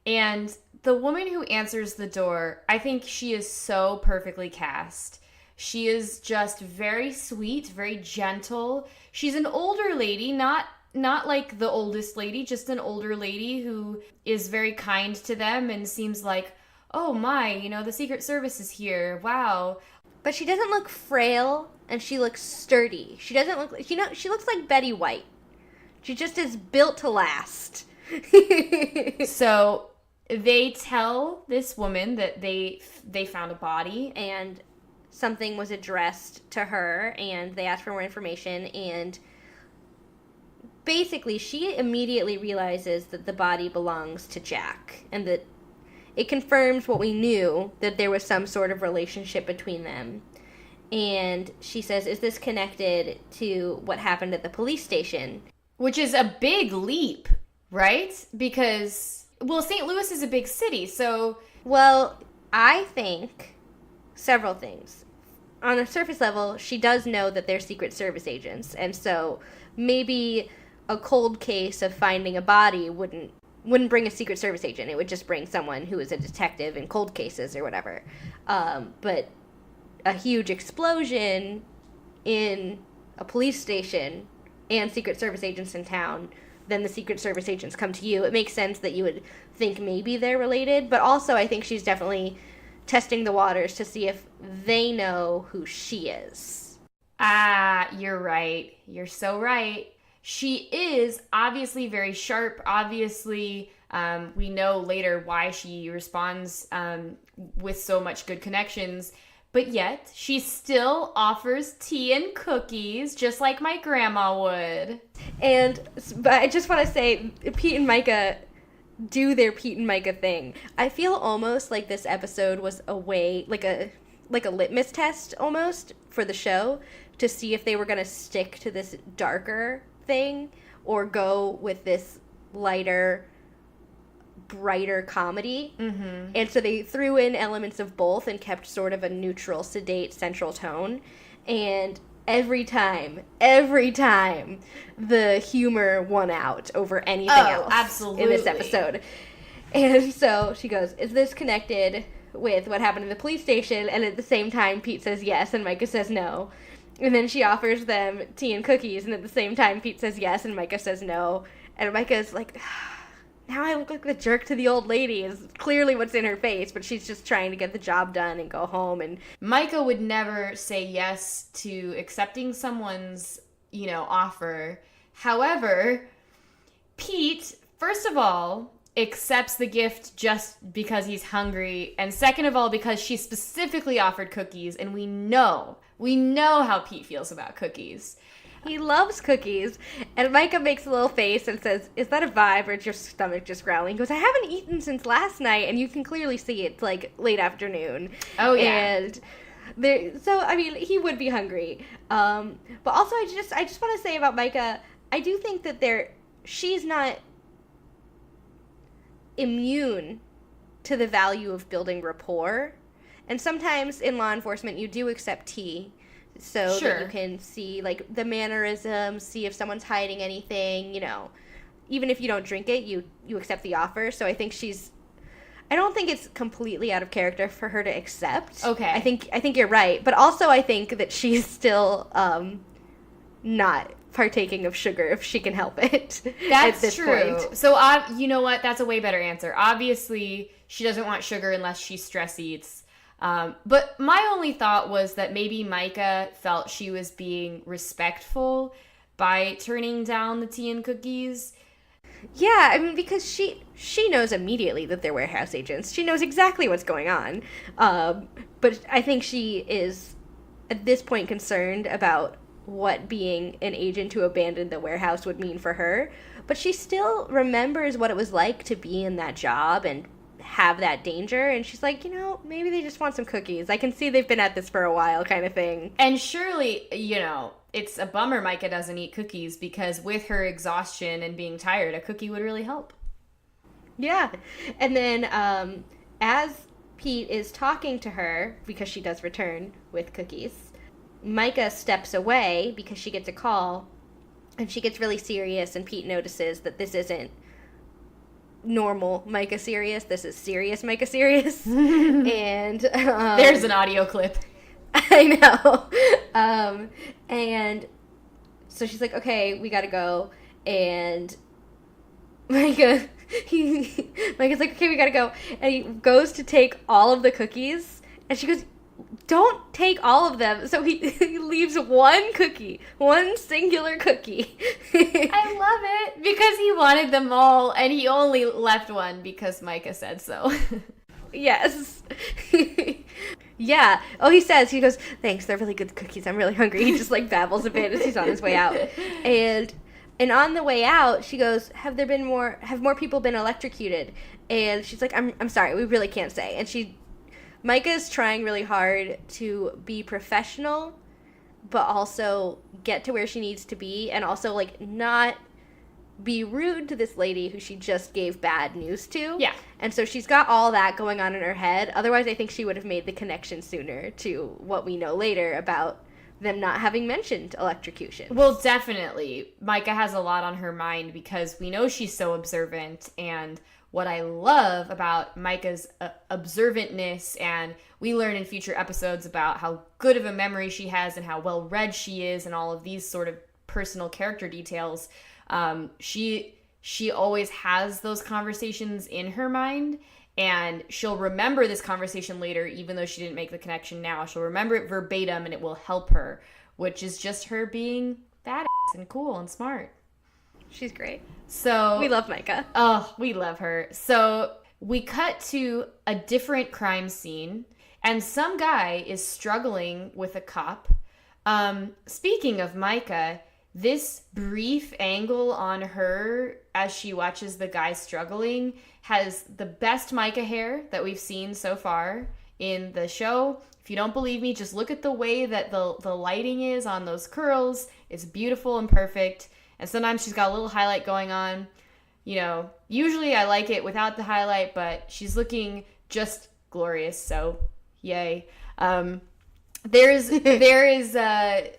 And the woman who answers the door, I think she is so perfectly cast. She is just very sweet, very gentle. She's an older lady, not like the oldest lady, just an older lady who is very kind to them and seems like, oh my, the Secret Service is here. Wow. But she doesn't look frail, and she looks sturdy. She doesn't look like, she looks like Betty White. She just is built to last. So they tell this woman that they found a body, and something was addressed to her, and they asked for more information, and basically she immediately realizes that the body belongs to Jack, and that it confirms what we knew, that there was some sort of relationship between them. And she says, is this connected to what happened at the police station? Which is a big leap, right? Because, well, St. Louis is a big city, so... Well, I think several things. On a surface level, she does know that they're Secret Service agents, and so maybe a cold case of finding a body wouldn't bring a Secret Service agent. It would just bring someone who is a detective in cold cases or whatever. But a huge explosion in a police station and Secret Service agents in town, then the Secret Service agents come to you. It makes sense that you would think maybe they're related, but also I think she's definitely testing the waters to see if they know who she is. You're right. You're so right. She is obviously very sharp. Obviously, we know later why she responds with so much good connections. But yet, she still offers tea and cookies, just like my grandma would. But I just want to say, Pete and Micah do their Pete and Micah thing. I feel almost like this episode was a way, like a litmus test almost for the show to see if they were going to stick to this darker thing or go with this lighter, brighter comedy. Mm-hmm. And so they threw in elements of both and kept sort of a neutral, sedate, central tone. And every time, the humor won out over anything else absolutely. In this episode. And so she goes, is this connected with what happened in the police station? And at the same time, Pete says yes, and Micah says no. And then she offers them tea and cookies, and at the same time, Pete says yes, and Micah says no. And Micah's like, now I look like the jerk to the old lady is clearly what's in her face, but she's just trying to get the job done and go home. And Micah would never say yes to accepting someone's, offer. However, Pete, first of all, accepts the gift just because he's hungry, and second of all, because she specifically offered cookies, and we know how Pete feels about cookies. He loves cookies. And Micah makes a little face and says, is that a vibe or is your stomach just growling? He goes, I haven't eaten since last night, and you can clearly see it's like late afternoon. Oh, yeah. And he would be hungry. But also I just want to say about Micah, I do think that she's not immune to the value of building rapport. And sometimes in law enforcement, you do accept tea. So sure. That you can see, like, the mannerisms, see if someone's hiding anything, Even if you don't drink it, you accept the offer. So I think I don't think it's completely out of character for her to accept. Okay. I think you're right. But also I think that she's still not partaking of sugar if she can help it. That's at this true. point. So, you know what? That's a way better answer. Obviously, she doesn't want sugar unless she stress eats. But my only thought was that maybe Micah felt she was being respectful by turning down the tea and cookies. Yeah, I mean, because she knows immediately that they're warehouse agents. She knows exactly what's going on. But I think she is, at this point, concerned about what being an agent who abandoned the warehouse would mean for her. But she still remembers what it was like to be in that job and have that danger, and she's like, maybe they just want some cookies. I can see they've been at this for a while, kind of thing. And surely, it's a bummer Micah doesn't eat cookies, because with her exhaustion and being tired, a cookie would really help. Yeah. And then as Pete is talking to her, because she does return with cookies, Micah steps away because she gets a call, and she gets really serious, and Pete notices that this isn't normal Micah serious. This is serious Micah serious. And there's an audio clip. I know. And so she's like, okay, we gotta go. And Micah's like, okay, we gotta go. And he goes to take all of the cookies, and she goes, don't take all of them. So he leaves one singular cookie. I love it, because he wanted them all, and he only left one because Micah said so. Yes. Yeah. Oh, he goes, thanks, they're really good cookies. I'm really hungry. He just babbles a bit as he's on his way out. And on the way out, she goes, have more people been electrocuted? And she's like, I'm sorry, we really can't say. And Micah's trying really hard to be professional, but also get to where she needs to be, and also not be rude to this lady who she just gave bad news to. Yeah. And so she's got all that going on in her head. Otherwise, I think she would have made the connection sooner to what we know later about them not having mentioned electrocution. Well, definitely. Micah has a lot on her mind because we know she's so observant, and what I love about Micah's observantness, and we learn in future episodes about how good of a memory she has and how well read she is and all of these sort of personal character details, she always has those conversations in her mind, and she'll remember this conversation later, even though she didn't make the connection now. She'll remember it verbatim, and it will help her, which is just her being badass and cool and smart. She's great. So we love Micah. Oh, we love her. So we cut to a different crime scene, and some guy is struggling with a cop. Speaking of Micah, this brief angle on her as she watches the guy struggling has the best Micah hair that we've seen so far in the show. If you don't believe me, just look at the way that the lighting is on those curls. It's beautiful and perfect. And sometimes she's got a little highlight going on. You know, usually I like it without the highlight, but she's looking just glorious, so yay. There is a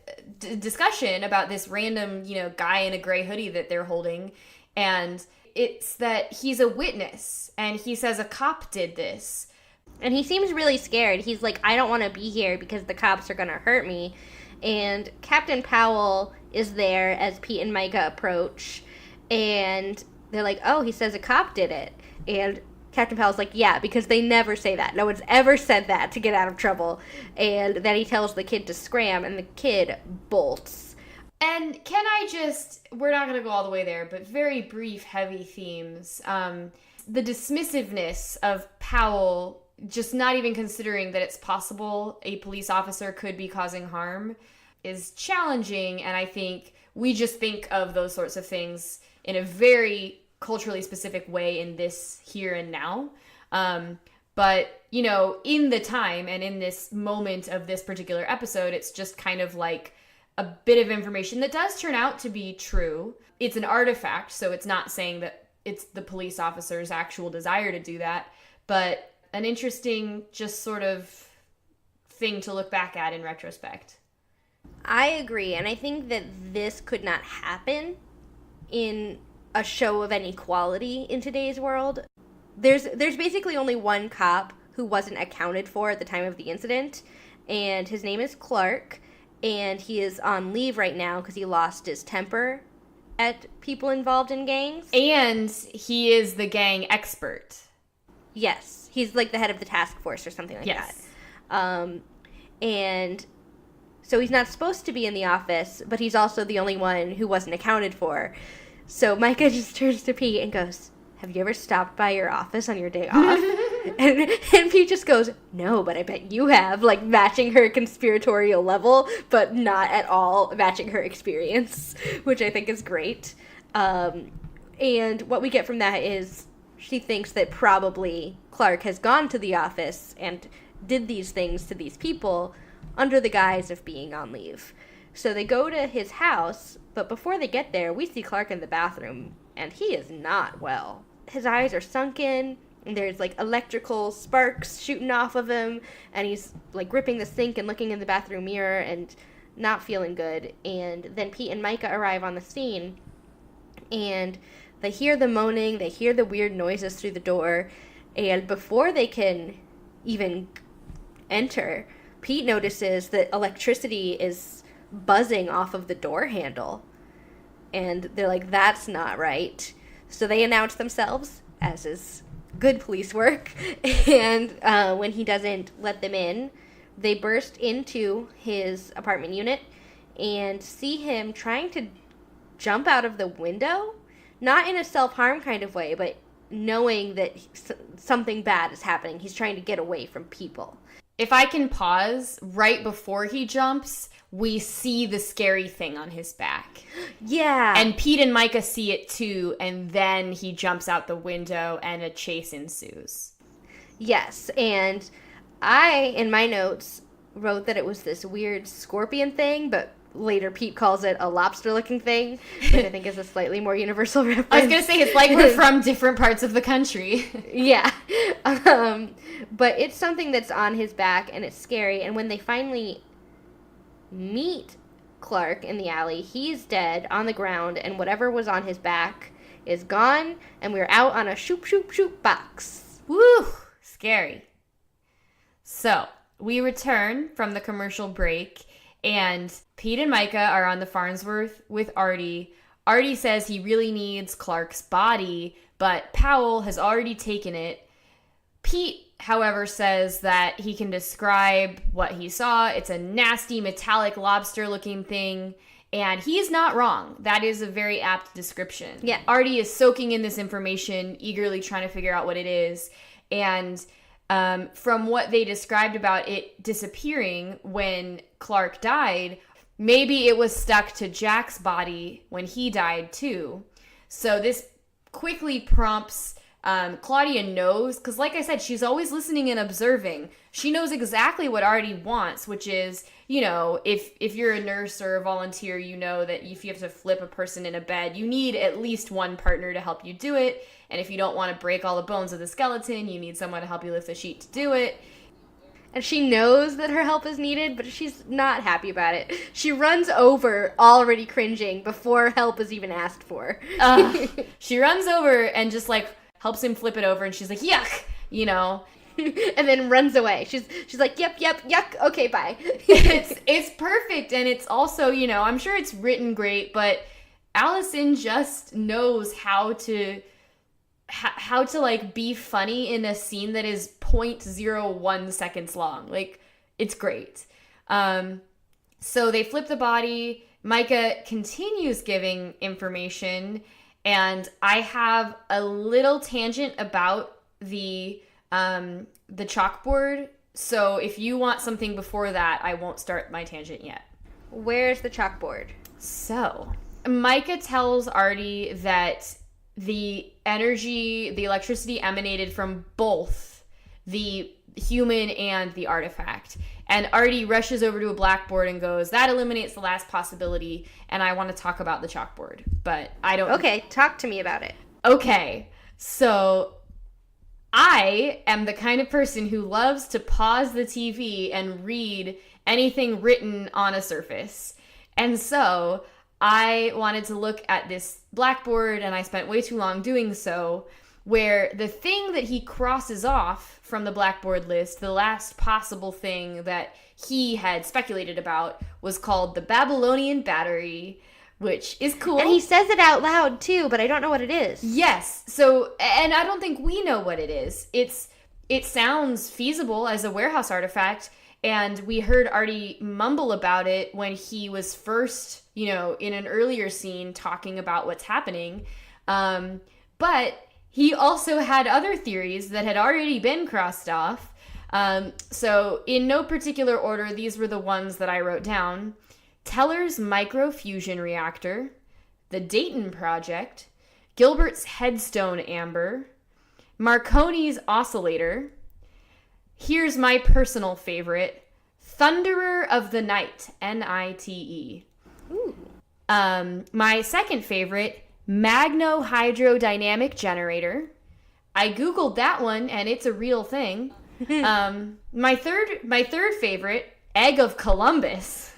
discussion about this random, guy in a gray hoodie that they're holding, and it's that he's a witness, and he says a cop did this. And he seems really scared. He's like, I don't want to be here because the cops are going to hurt me. And Captain Powell is there as Pete and Micah approach, and they're like, oh, he says a cop did it. And Captain Powell's like, yeah, because they never say that. No one's ever said that to get out of trouble. And then he tells the kid to scram, and the kid bolts. And we're not going to go all the way there, but very brief, heavy themes. The dismissiveness of Powell, just not even considering that it's possible a police officer could be causing harm, is challenging. And I think we just think of those sorts of things in a very culturally specific way in this here and now. But, in the time and in this moment of this particular episode, it's just kind of like a bit of information that does turn out to be true. It's an artifact, so it's not saying that it's the police officer's actual desire to do that, but an interesting just sort of thing to look back at in retrospect. I agree, and I think that this could not happen in a show of any quality in today's world. There's basically only one cop who wasn't accounted for at the time of the incident, and his name is Clark, and he is on leave right now because he lost his temper at people involved in gangs. And he is the gang expert. Yes, he's like the head of the task force or something like that. And so he's not supposed to be in the office, but he's also the only one who wasn't accounted for. So Micah just turns to Pete and goes, have you ever stopped by your office on your day off? and Pete just goes, no, but I bet you have, like matching her conspiratorial level, but not at all matching her experience, which I think is great. And what we get from that is she thinks that probably Clark has gone to the office and did these things to these people under the guise of being on leave. So they go to his house, but before they get there, we see Clark in the bathroom, and he is not well. His eyes are sunken, and there's like electrical sparks shooting off of him, and he's like gripping the sink and looking in the bathroom mirror and not feeling good. And then Pete and Micah arrive on the scene, and they hear the moaning, they hear the weird noises through the door, and before they can even enter, Pete notices that electricity is buzzing off of the door handle. And they're like, that's not right. So they announce themselves, as is good police work. And when he doesn't let them in, they burst into his apartment unit and see him trying to jump out of the window. Not in a self-harm kind of way, but knowing that something bad is happening. He's trying to get away from people. If I can pause, right before he jumps, we see the scary thing on his back. Yeah. And Pete and Micah see it too, and then he jumps out the window and a chase ensues. Yes, and I, in my notes, wrote that it was this weird scorpion thing, but later Pete calls it a lobster-looking thing, which I think is a slightly more universal reference. I was going to say, it's like we're from different parts of the country. Yeah. But it's something that's on his back, and it's scary. And when they finally meet Clark in the alley, he's dead on the ground, and whatever was on his back is gone, and we're out on a shoop, shoop, shoop box. Woo! Scary. So, we return from the commercial break, and Pete and Micah are on the Farnsworth with Artie. Artie says he really needs Clark's body, but Powell has already taken it. Pete, however, says that he can describe what he saw. It's a nasty, metallic, lobster-looking thing, and he's not wrong. That is a very apt description. Yeah. Artie is soaking in this information, eagerly trying to figure out what it is, and from what they described about it disappearing when Clark died, maybe it was stuck to Jack's body when he died too. So this quickly prompts Claudia knows, because like I said, she's always listening and observing. She knows exactly what Artie wants, which is, you know, if you're a nurse or a volunteer, you know that if you have to flip a person in a bed, you need at least one partner to help you do it. And if you don't want to break all the bones of the skeleton, you need someone to help you lift the sheet to do it. And she knows that her help is needed, but she's not happy about it. She runs over, already cringing, before help is even asked for. She runs over and just, like, helps him flip it over, and she's like, yuck, you know. And then runs away. She's like, yep, yuck, okay, bye. It's perfect, and it's also, you know, I'm sure it's written great, but Allison just knows how to like be funny in a scene that is 0.01 seconds long. Like, it's great. So they flip the body. Micah continues giving information, and I have a little tangent about the chalkboard. So if you want something before that, I won't start my tangent yet. Where's the chalkboard? So Micah tells Artie that the electricity emanated from both the human and the artifact. And Artie rushes over to a blackboard and goes, that eliminates the last possibility, and I want to talk about the chalkboard. But I don't... Okay, talk to me about it. Okay, so I am the kind of person who loves to pause the TV and read anything written on a surface. And so I wanted to look at this blackboard, and I spent way too long doing so, where the thing that he crosses off from the blackboard list, the last possible thing that he had speculated about, was called the Babylonian Battery, which is cool. And he says it out loud, too, but I don't know what it is. Yes. So, and I don't think we know what it is. It sounds feasible as a warehouse artifact, and we heard Artie mumble about it when he was first, you know, in an earlier scene talking about what's happening. But he also had other theories that had already been crossed off. So in no particular order, these were the ones that I wrote down. Teller's microfusion reactor, the Dayton Project, Gilbert's headstone amber, Marconi's oscillator. Here's my personal favorite, Thunderer of the Night, Nite. Ooh. My second favorite, Magno-hydrodynamic generator. I Googled that one, and it's a real thing. My third favorite, Egg of Columbus.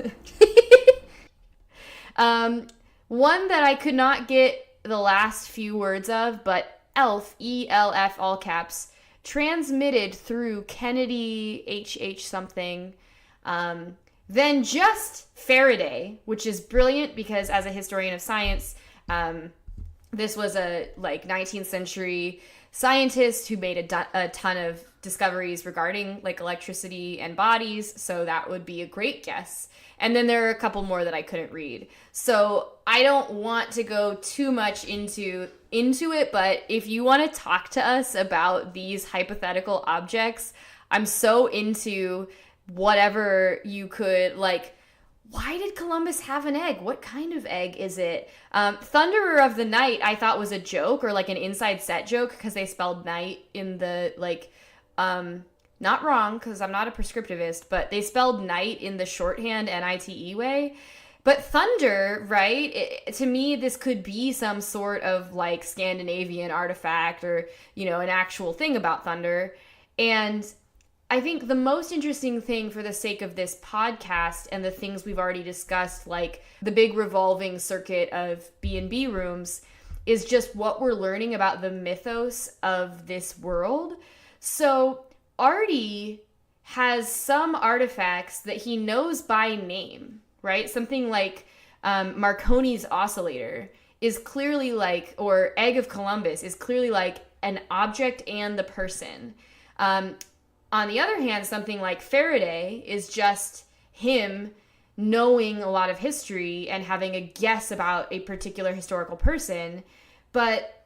One that I could not get the last few words of, but ELF, E-L-F, all caps, transmitted through Kennedy HH something. Then just Faraday, which is brilliant because as a historian of science, this was a 19th century scientist who made a ton of discoveries regarding like electricity and bodies, so that would be a great guess. And then there are a couple more that I couldn't read. So I don't want to go too much into it, but if you want to talk to us about these hypothetical objects, I'm so into whatever you could, like, why did Columbus have an egg? What kind of egg is it? Thunderer of the Night I thought was a joke or like an inside set joke because they spelled night in the not wrong because I'm not a prescriptivist, but they spelled night in the shorthand NITE way. But thunder, right? To me, this could be some sort of like Scandinavian artifact or, an actual thing about thunder. And I think the most interesting thing for the sake of this podcast and the things we've already discussed, like the big revolving circuit of B&B rooms, is just what we're learning about the mythos of this world. So Artie has some artifacts that he knows by name, right? Something like Marconi's oscillator is clearly like, or Egg of Columbus is clearly like an object and the person. On the other hand, something like Faraday is just him knowing a lot of history and having a guess about a particular historical person. But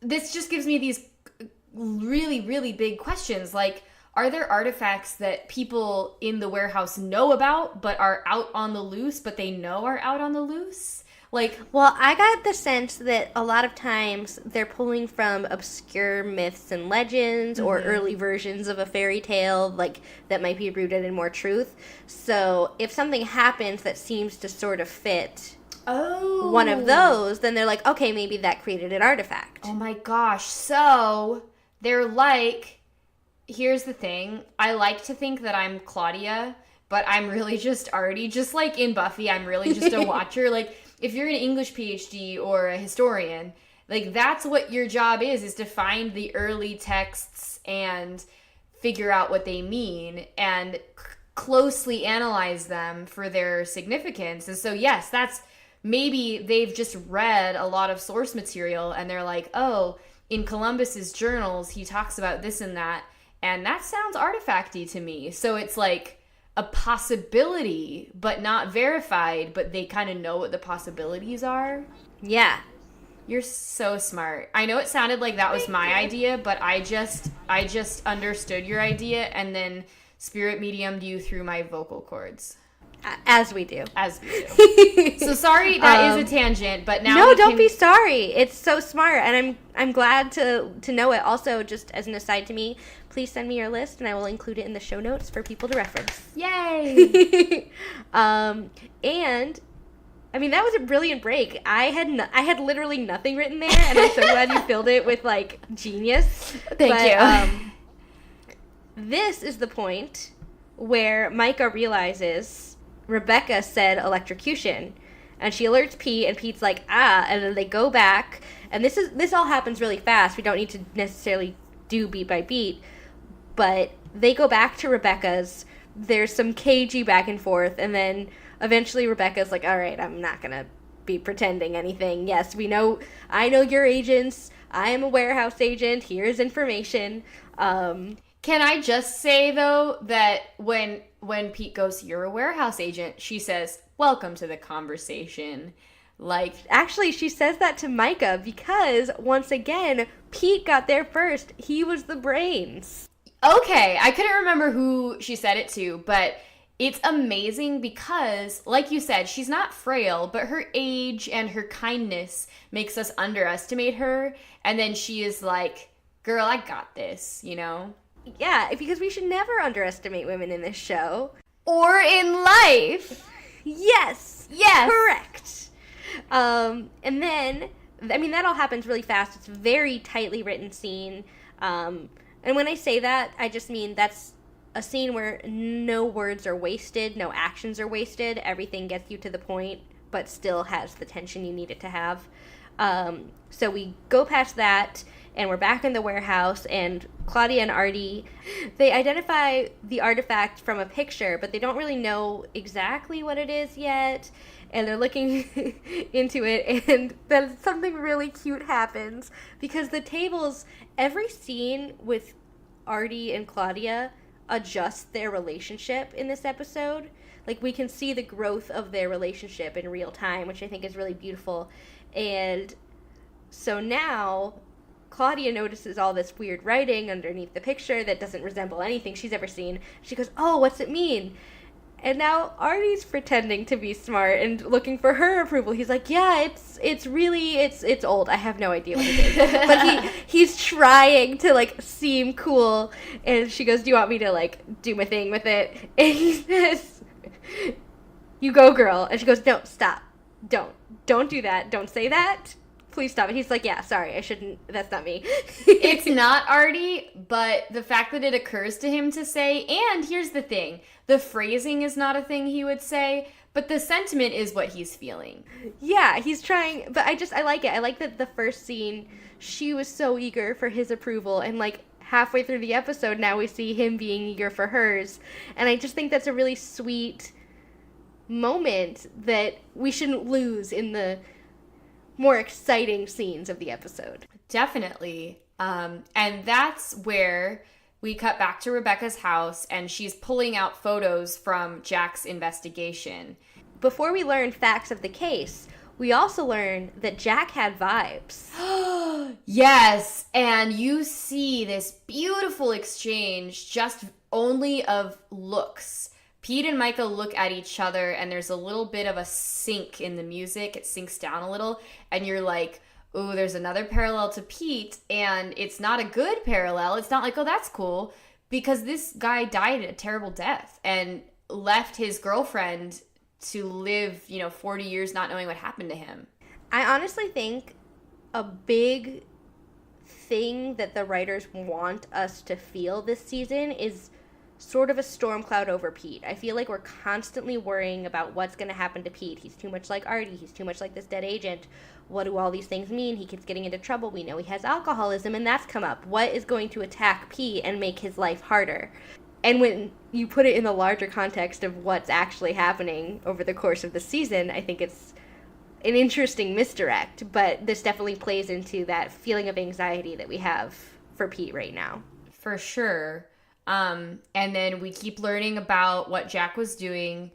this just gives me these really, really big questions. Like, are there artifacts that people in the warehouse know about but are out on the loose, but they know are out on the loose? Like, well, I got the sense that a lot of times they're pulling from obscure myths and legends or early versions of a fairy tale, like, that might be rooted in more truth. So if something happens that seems to sort of fit one of those, then they're like, okay, maybe that created an artifact. Oh my gosh. So they're like, here's the thing. I like to think that I'm Claudia, but I'm really just Artie. Just like in Buffy, I'm really just a watcher. Like, if you're an English PhD or a historian, like, that's what your job is to find the early texts and figure out what they mean and closely analyze them for their significance. And so, yes, that's maybe they've just read a lot of source material and they're like, oh, in Columbus's journals, he talks about this and that sounds artifacty to me. So it's like a possibility, but not verified, but they kind of know what the possibilities are. Yeah. You're so smart. I know it sounded like that was my idea, but I just understood your idea and then spirit mediumed you through my vocal cords. As we do. So sorry that is a tangent, but now no, don't be sorry. It's so smart, and I'm glad to know it. Also, just as an aside to me, please send me your list, and I will include it in the show notes for people to reference. Yay! And I mean, that was a brilliant break. I had literally nothing written there, and I'm so glad you filled it with like genius. Thank you. This is the point where Micah realizes Rebecca said electrocution, and she alerts Pete, and Pete's like, and then they go back, and this all happens really fast. We don't need to necessarily do beat by beat, but they go back to Rebecca's. There's some cagey back and forth, and then eventually Rebecca's like, all right, I'm not gonna be pretending anything. Yes, I know you're agents. I am a warehouse agent. Here's information. Can I just say, though, that when Pete goes, you're a warehouse agent, she says, welcome to the conversation. Like, actually, she says that to Micah because, once again, Pete got there first. He was the brains. Okay, I couldn't remember who she said it to, but it's amazing because, like you said, she's not frail, but her age and her kindness makes us underestimate her. And then she is like, girl, I got this, Yeah, because we should never underestimate women in this show. Or in life. Yes. Yes. Correct. And then, I mean, that all happens really fast. It's a very tightly written scene. And when I say that, I just mean that's a scene where no words are wasted, no actions are wasted. Everything gets you to the point, but still has the tension you need it to have. So we go past that, and we're back in the warehouse, and Claudia and Artie, they identify the artifact from a picture, but they don't really know exactly what it is yet, and they're looking into it, and then something really cute happens, because the tables, every scene with Artie and Claudia adjusts their relationship in this episode. Like, we can see the growth of their relationship in real time, which I think is really beautiful. And so now Claudia notices all this weird writing underneath the picture that doesn't resemble anything she's ever seen. She goes, oh, what's it mean? And now Artie's pretending to be smart and looking for her approval. He's like, yeah, it's old. I have no idea what it is. But he's trying to, like, seem cool. And she goes, do you want me to, like, do my thing with it? And he says, You go, girl. And she goes, no, stop. Don't do that. Don't say that. Please stop. And he's like, yeah, sorry, I shouldn't. That's not me. It's not Artie, but the fact that it occurs to him to say, and here's the thing, the phrasing is not a thing he would say, but the sentiment is what he's feeling. Yeah, he's trying, but I like it. I like that the first scene, she was so eager for his approval, and like halfway through the episode, now we see him being eager for hers. And I just think that's a really sweet moment that we shouldn't lose in the more exciting scenes of the episode. Definitely. And that's where we cut back to Rebecca's house, and she's pulling out photos from Jack's investigation. Before we learn facts of the case, we also learn that Jack had vibes. Yes, and you see this beautiful exchange just only of looks. Pete and Micah look at each other, and there's a little bit of a sync in the music. It sinks down a little, and you're like, ooh, there's another parallel to Pete, and it's not a good parallel. It's not like, oh, that's cool, because this guy died a terrible death and left his girlfriend to live, 40 years not knowing what happened to him. I honestly think a big thing that the writers want us to feel this season is sort of a storm cloud over Pete. I feel like we're constantly worrying about what's going to happen to Pete. He's too much like Artie. He's too much like this dead agent. What do all these things mean? He keeps getting into trouble. We know he has alcoholism, and that's come up. What is going to attack Pete and make his life harder? And when you put it in the larger context of what's actually happening over the course of the season, I think it's an interesting misdirect, but this definitely plays into that feeling of anxiety that we have for Pete right now. For sure. And then we keep learning about what Jack was doing.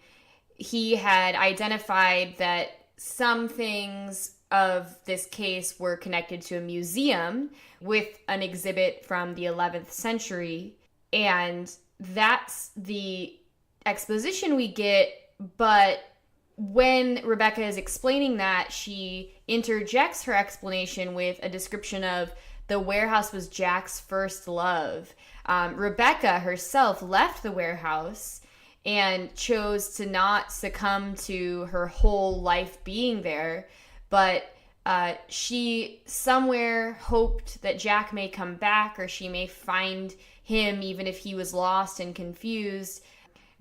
He had identified that some things of this case were connected to a museum with an exhibit from the 11th century. And that's the exposition we get. But when Rebecca is explaining that, she interjects her explanation with a description of the warehouse was Jack's first love. Rebecca herself left the warehouse and chose to not succumb to her whole life being there, but she somewhere hoped that Jack may come back, or she may find him even if he was lost and confused.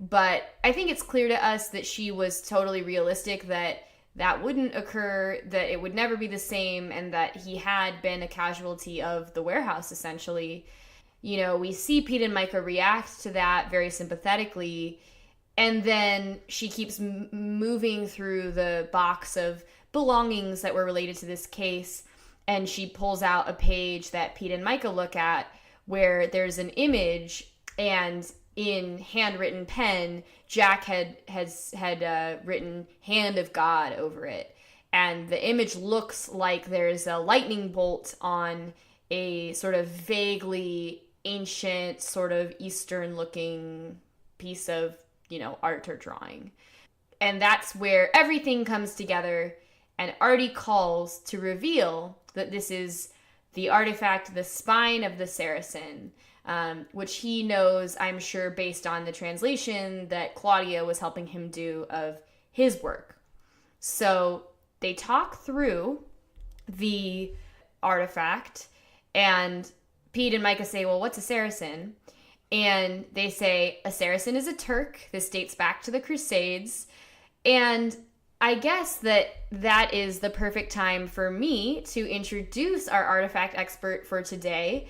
But I think it's clear to us that she was totally realistic, that that wouldn't occur, that it would never be the same, and that he had been a casualty of the warehouse, essentially. We see Pete and Micah react to that very sympathetically, and then she keeps moving through the box of belongings that were related to this case, and she pulls out a page that Pete and Micah look at where there's an image, and in handwritten pen, Jack had written "Hand of God" over it, and the image looks like there's a lightning bolt on a sort of vaguely ancient, sort of Eastern-looking piece of, art or drawing. And that's where everything comes together, and Artie calls to reveal that this is the artifact, the spine of the Saracen, which he knows, I'm sure, based on the translation that Claudia was helping him do of his work. So they talk through the artifact, and Pete and Micah say, well, what's a Saracen? And they say, a Saracen is a Turk. This dates back to the Crusades. And I guess that is the perfect time for me to introduce our artifact expert for today.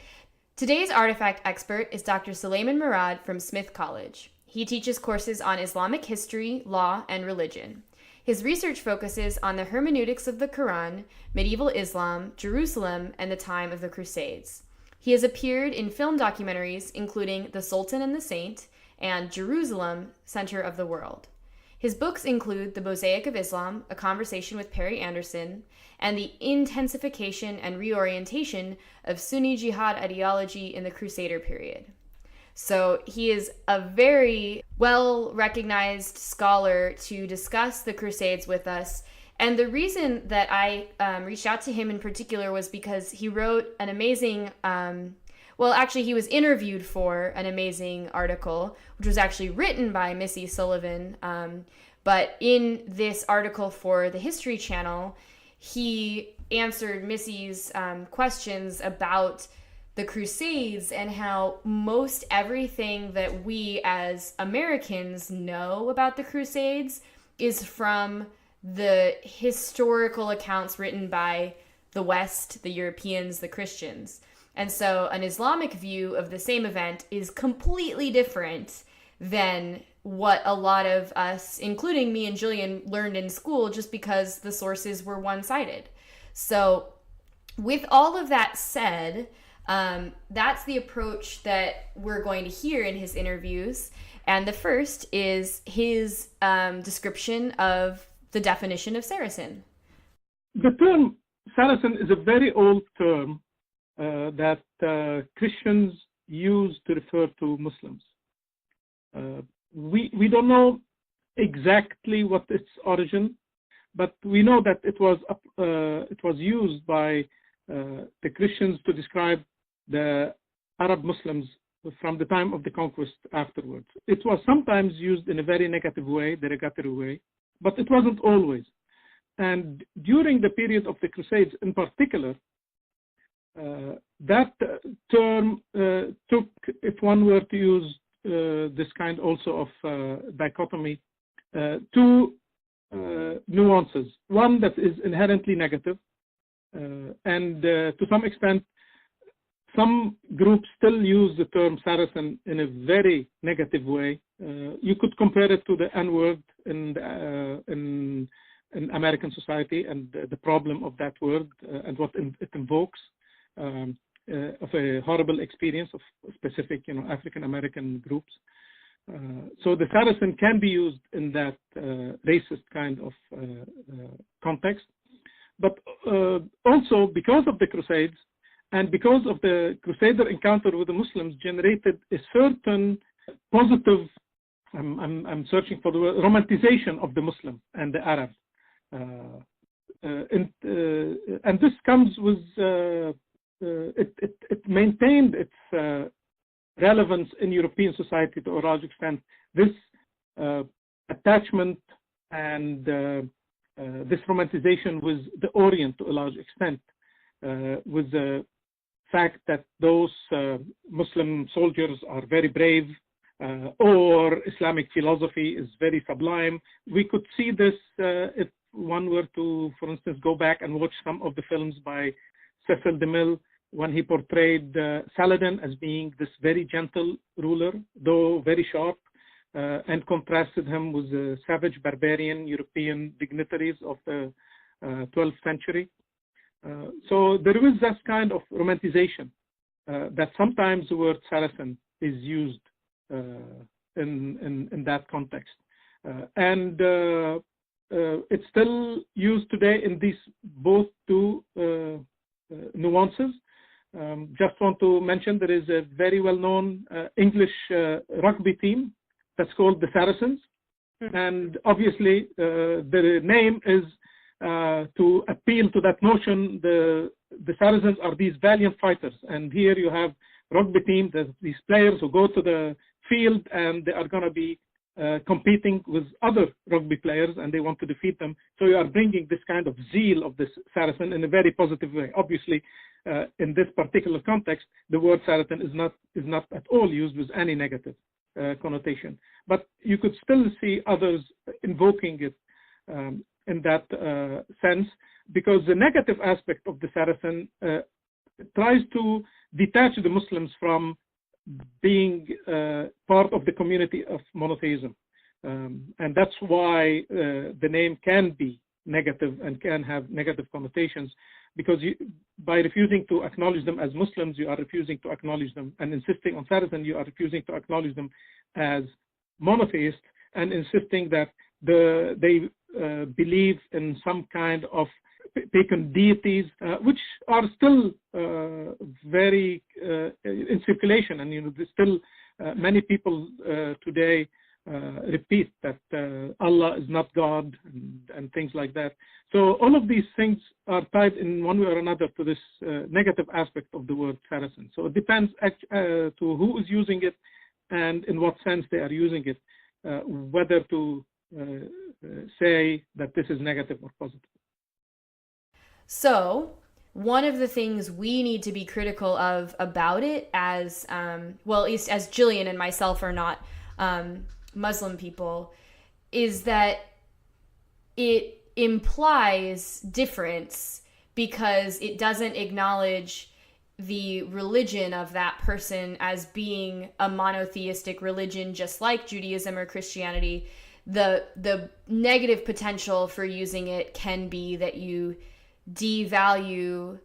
Today's artifact expert is Dr. Suleiman Murad from Smith College. He teaches courses on Islamic history, law, and religion. His research focuses on the hermeneutics of the Quran, medieval Islam, Jerusalem, and the time of the Crusades. He has appeared in film documentaries including The Sultan and the Saint and Jerusalem, Center of the World. His books include The Mosaic of Islam, A Conversation with Perry Anderson, and The Intensification and Reorientation of Sunni Jihad Ideology in the Crusader Period. So he is a very well-recognized scholar to discuss the Crusades with us. And the reason that I reached out to him in particular was because he wrote an amazing, he was interviewed for an amazing article, which was actually written by Missy Sullivan, But in this article for the History Channel, he answered Missy's questions about the Crusades and how most everything that we as Americans know about the Crusades is from the historical accounts written by the West, the Europeans, the Christians. And so an Islamic view of the same event is completely different than what a lot of us, including me and Jillian, learned in school just because the sources were one-sided. So with all of that said, that's the approach that we're going to hear in his interviews. And the first is his description of the definition of Saracen. The term Saracen is a very old term that Christians use to refer to Muslims. We don't know exactly what its origin, but we know that it was used by the Christians to describe the Arab Muslims from the time of the conquest afterwards. It was sometimes used in a very negative way, derogatory way, but it wasn't always. And during the period of the Crusades in particular, that term took, if one were to use this kind also of dichotomy, two nuances. One that is inherently negative, and to some extent, some groups still use the term Saracen in a very negative way. You could compare it to the N-word in American society and the problem of that word and what it invokes of a horrible experience of specific, African American groups. So the Saracen can be used in that racist kind of context, but also because of the Crusades and because of the Crusader encounter with the Muslims generated a certain positive, I'm searching for the word, romanticization of the Muslim and the Arab. And this comes with, it maintained its relevance in European society to a large extent. This attachment and this romanticization with the Orient to a large extent, with the fact that those Muslim soldiers are very brave, or Islamic philosophy is very sublime. We could see this if one were to, for instance, go back and watch some of the films by Cecil DeMille when he portrayed Saladin as being this very gentle ruler, though very sharp, and contrasted him with the savage barbarian European dignitaries of the 12th century. So there is this kind of romanticization that sometimes the word Saracen is used in that context. And it's still used today in these both two nuances. Just want to mention there is a very well-known English rugby team that's called the Saracens. And obviously the name is to appeal to that notion. The Saracens are these valiant fighters. And here you have rugby team, these players who go to the field and they are going to be competing with other rugby players and they want to defeat them. So you are bringing this kind of zeal of this Saracen in a very positive way. Obviously, in this particular context, the word Saracen is not at all used with any negative connotation. But you could still see others invoking it in that sense, because the negative aspect of the Saracen tries to detach the Muslims from being part of the community of monotheism. And that's why the name can be negative and can have negative connotations, because by refusing to acknowledge them as Muslims, you are refusing to acknowledge them, and insisting on Saracen, you are refusing to acknowledge them as monotheists, and insisting that they believe in some kind of pagan deities, which are still very in circulation, and there's still many people today repeat that Allah is not God and things like that. So all of these things are tied in one way or another to this negative aspect of the word Saracen. So it depends to who is using it and in what sense they are using it, whether to say that this is negative or positive. So one of the things we need to be critical of about it as, well, at least as Jillian and myself are not Muslim people, is that it implies difference because it doesn't acknowledge the religion of that person as being a monotheistic religion, just like Judaism or Christianity. The negative potential for using it can be that you devalue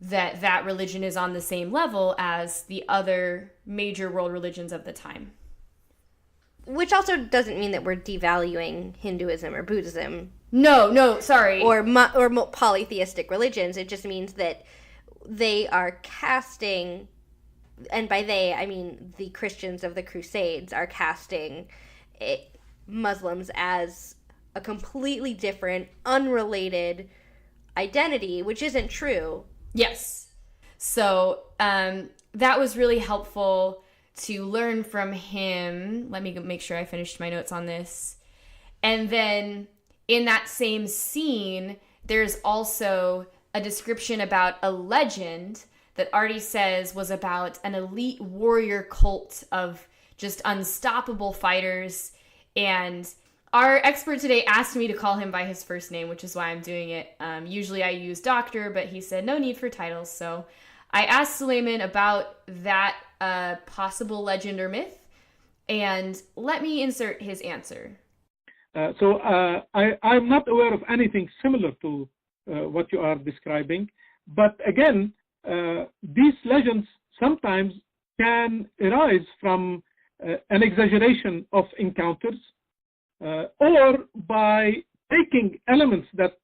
that religion is on the same level as the other major world religions of the time. Which also doesn't mean that we're devaluing Hinduism or Buddhism. No, sorry. Or polytheistic religions. It just means that they are casting, and by they, I mean the Christians of the Crusades are casting Muslims as a completely different, unrelated identity, which isn't true. Yes. So that was really helpful to learn from him. Let me make sure I finished my notes on this. And then in that same scene, there's also a description about a legend that Artie says was about an elite warrior cult of just unstoppable fighters. And our expert today asked me to call him by his first name, which is why I'm doing it. Usually I use doctor, but he said no need for titles. So I asked Suleiman about that possible legend or myth, and let me insert his answer. I'm not aware of anything similar to what you are describing, but again, these legends sometimes can arise from an exaggeration of encounters, or by taking elements that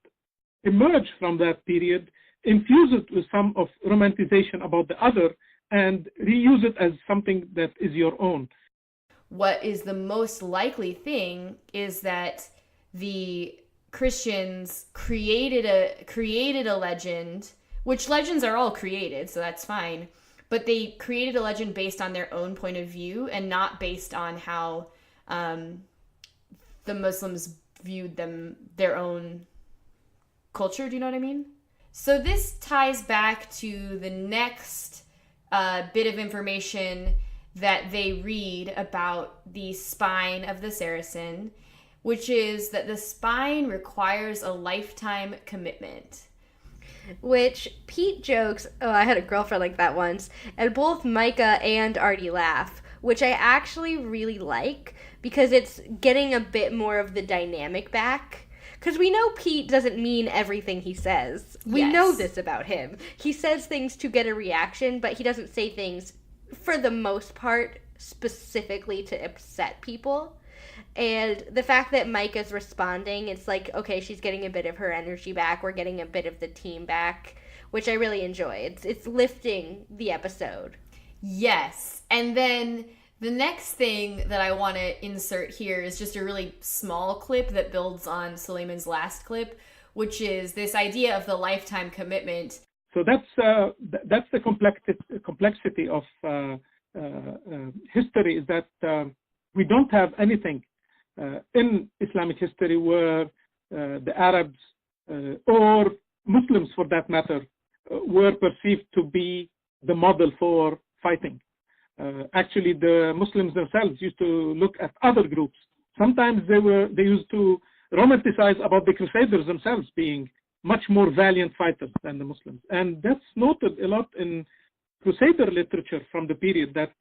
emerge from that period, infuse it with some of romanticization about the other, and reuse it as something that is your own. What is the most likely thing is that the Christians created a legend, which legends are all created, so that's fine, but they created a legend based on their own point of view and not based on how the Muslims viewed their own culture. Do you know what I mean? So this ties back to the next bit of information that they read about the spine of the Saracen, which is that the spine requires a lifetime commitment. Which Pete jokes, oh, I had a girlfriend like that once, and both Micah and Artie laugh, which I actually really like because it's getting a bit more of the dynamic back. Because we know Pete doesn't mean everything he says. We know this about him. He says things to get a reaction, but he doesn't say things, for the most part, specifically to upset people. And the fact that Micah's responding, it's like, okay, she's getting a bit of her energy back. We're getting a bit of the team back, which I really enjoy. It's lifting the episode. Yes. And then the next thing that I want to insert here is just a really small clip that builds on Suleiman's last clip, which is this idea of the lifetime commitment. So that's the complexity of history, is that we don't have anything in Islamic history where the Arabs or Muslims, for that matter, were perceived to be the model for fighting. Actually, the Muslims themselves used to look at other groups. Sometimes they used to romanticize about the Crusaders themselves being much more valiant fighters than the Muslims. And that's noted a lot in Crusader literature from the period, that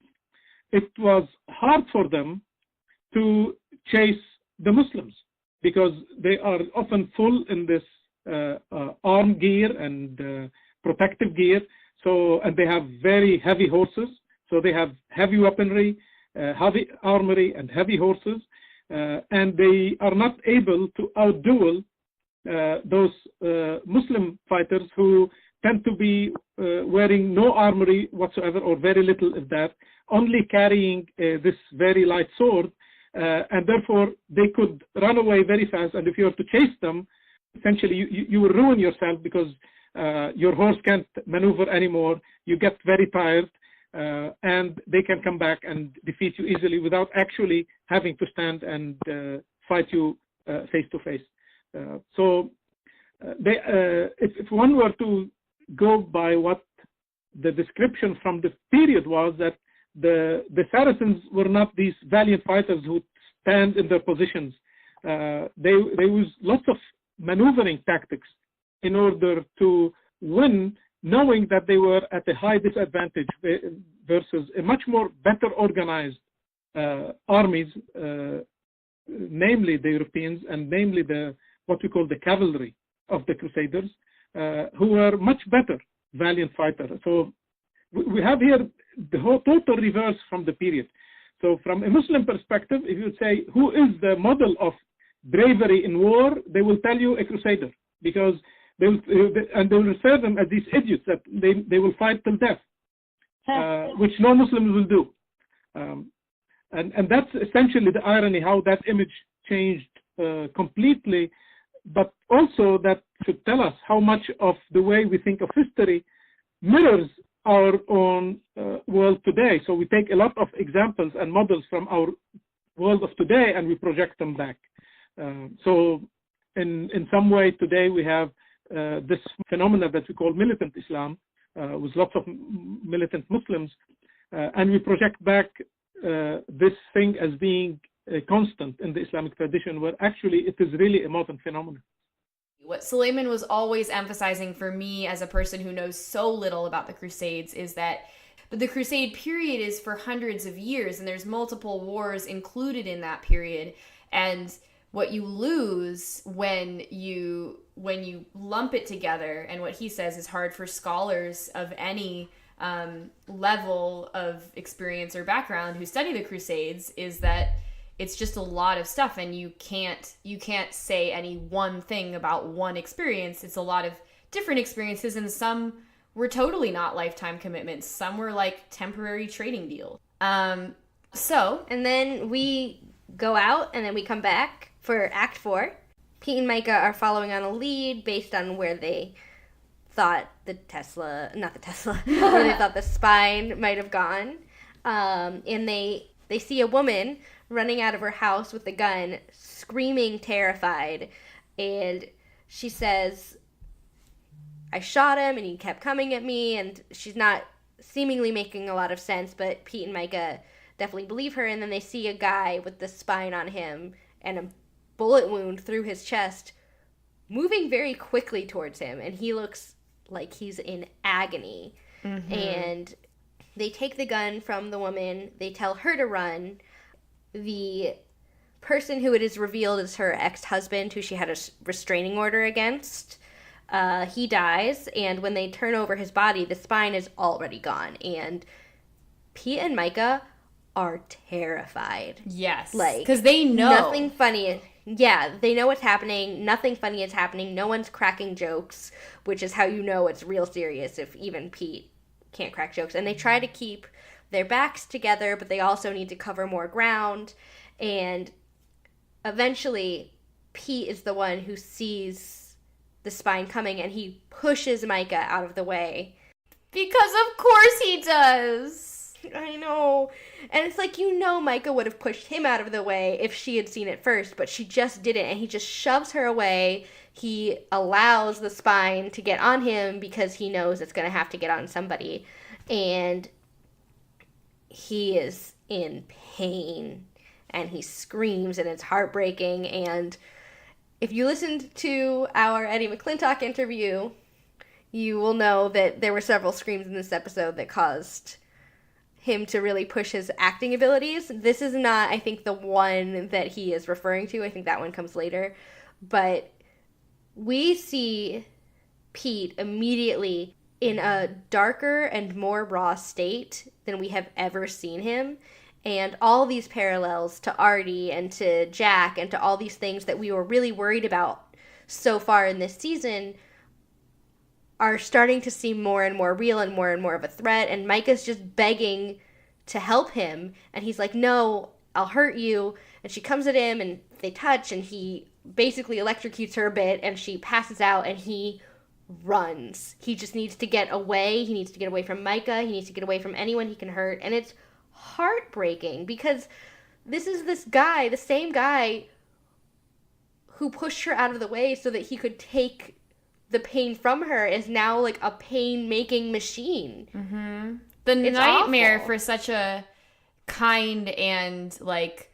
it was hard for them to chase the Muslims because they are often full in this arm gear and protective gear. And they have very heavy horses. So they have heavy weaponry, heavy armory, and heavy horses. And they are not able to outduel those Muslim fighters who tend to be wearing no armory whatsoever, or very little of that, only carrying this very light sword. And therefore, they could run away very fast. And if you were to chase them, essentially, you will ruin yourself because your horse can't maneuver anymore. You get very tired. And they can come back and defeat you easily without actually having to stand and fight you face to face. If one were to go by what the description from the period was, that the Saracens were not these valiant fighters who stand in their positions. They use lots of maneuvering tactics in order to win, knowing that they were at a high disadvantage versus a much more better organized armies, namely the Europeans and namely what we call the cavalry of the Crusaders, who were much better valiant fighters. So we have here the whole total reverse from the period. So from a Muslim perspective, if you would say, who is the model of bravery in war, they will tell you a Crusader, because they will refer them as these idiots that they will fight till death, which no Muslims will do. And that's essentially the irony, how that image changed completely, but also that should tell us how much of the way we think of history mirrors our own world today. So we take a lot of examples and models from our world of today and we project them back. So in some way today we have this phenomena that we call militant Islam, with lots of militant Muslims, and we project back this thing as being a constant in the Islamic tradition, where actually it is really a modern phenomenon. What Suleiman was always emphasizing for me as a person who knows so little about the Crusades is that the Crusade period is for hundreds of years, and there's multiple wars included in that period. And what you lose when you lump it together, and what he says is hard for scholars of any level of experience or background who study the Crusades, is that it's just a lot of stuff, and you can't say any one thing about one experience. It's a lot of different experiences, and some were totally not lifetime commitments. Some were like temporary trading deals. And then we go out, and then we come back for Act 4. Pete and Micah are following on a lead based on where they thought where they thought the spine might have gone. And they see a woman running out of her house with a gun, screaming, terrified. And she says, "I shot him and he kept coming at me." And she's not seemingly making a lot of sense, but Pete and Micah definitely believe her. And then they see a guy with the spine on him and a bullet wound through his chest moving very quickly towards him, and he looks like he's in agony. Mm-hmm. And they take the gun from the woman. They tell her to run. The person who it is revealed is her ex-husband, who she had a restraining order against. He dies, and when they turn over his body, the spine is already gone. And Pete and Micah are terrified. Yes. Because they know. Nothing funny. Yeah, they know what's happening. Nothing funny is happening. No one's cracking jokes, which is how you know it's real serious if even Pete can't crack jokes. And they try to keep their backs together, but they also need to cover more ground. And eventually, Pete is the one who sees the spine coming, and he pushes Micah out of the way. Because of course he does. I know. And it's like, Micah would have pushed him out of the way if she had seen it first, but she just didn't, and he just shoves her away. He allows the spine to get on him because he knows it's going to have to get on somebody. And he is in pain, and he screams, and it's heartbreaking. And if you listened to our Eddie McClintock interview, you will know that there were several screams in this episode that caused him to really push his acting abilities. This is not, I think, the one that he is referring to. I think that one comes later. But we see Pete immediately in a darker and more raw state than we have ever seen him. And all these parallels to Artie and to Jack and to all these things that we were really worried about so far in this season are starting to seem more and more real and more of a threat. And Micah's just begging to help him. And he's like, "No, I'll hurt you." And she comes at him, and they touch, and he basically electrocutes her a bit, and she passes out, and he runs. He just needs to get away. He needs to get away from Micah. He needs to get away from anyone he can hurt. And it's heartbreaking because this is this guy, the same guy who pushed her out of the way so that he could take the pain from her, is now like a pain-making machine. Mm-hmm. The It's nightmare awful. for such a kind and, like,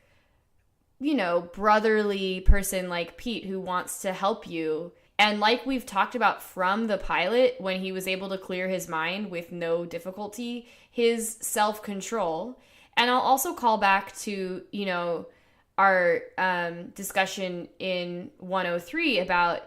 you know, brotherly person like Pete who wants to help you. And like we've talked about from the pilot, when he was able to clear his mind with no difficulty, his self-control. And I'll also call back to, you know, our discussion in 103 about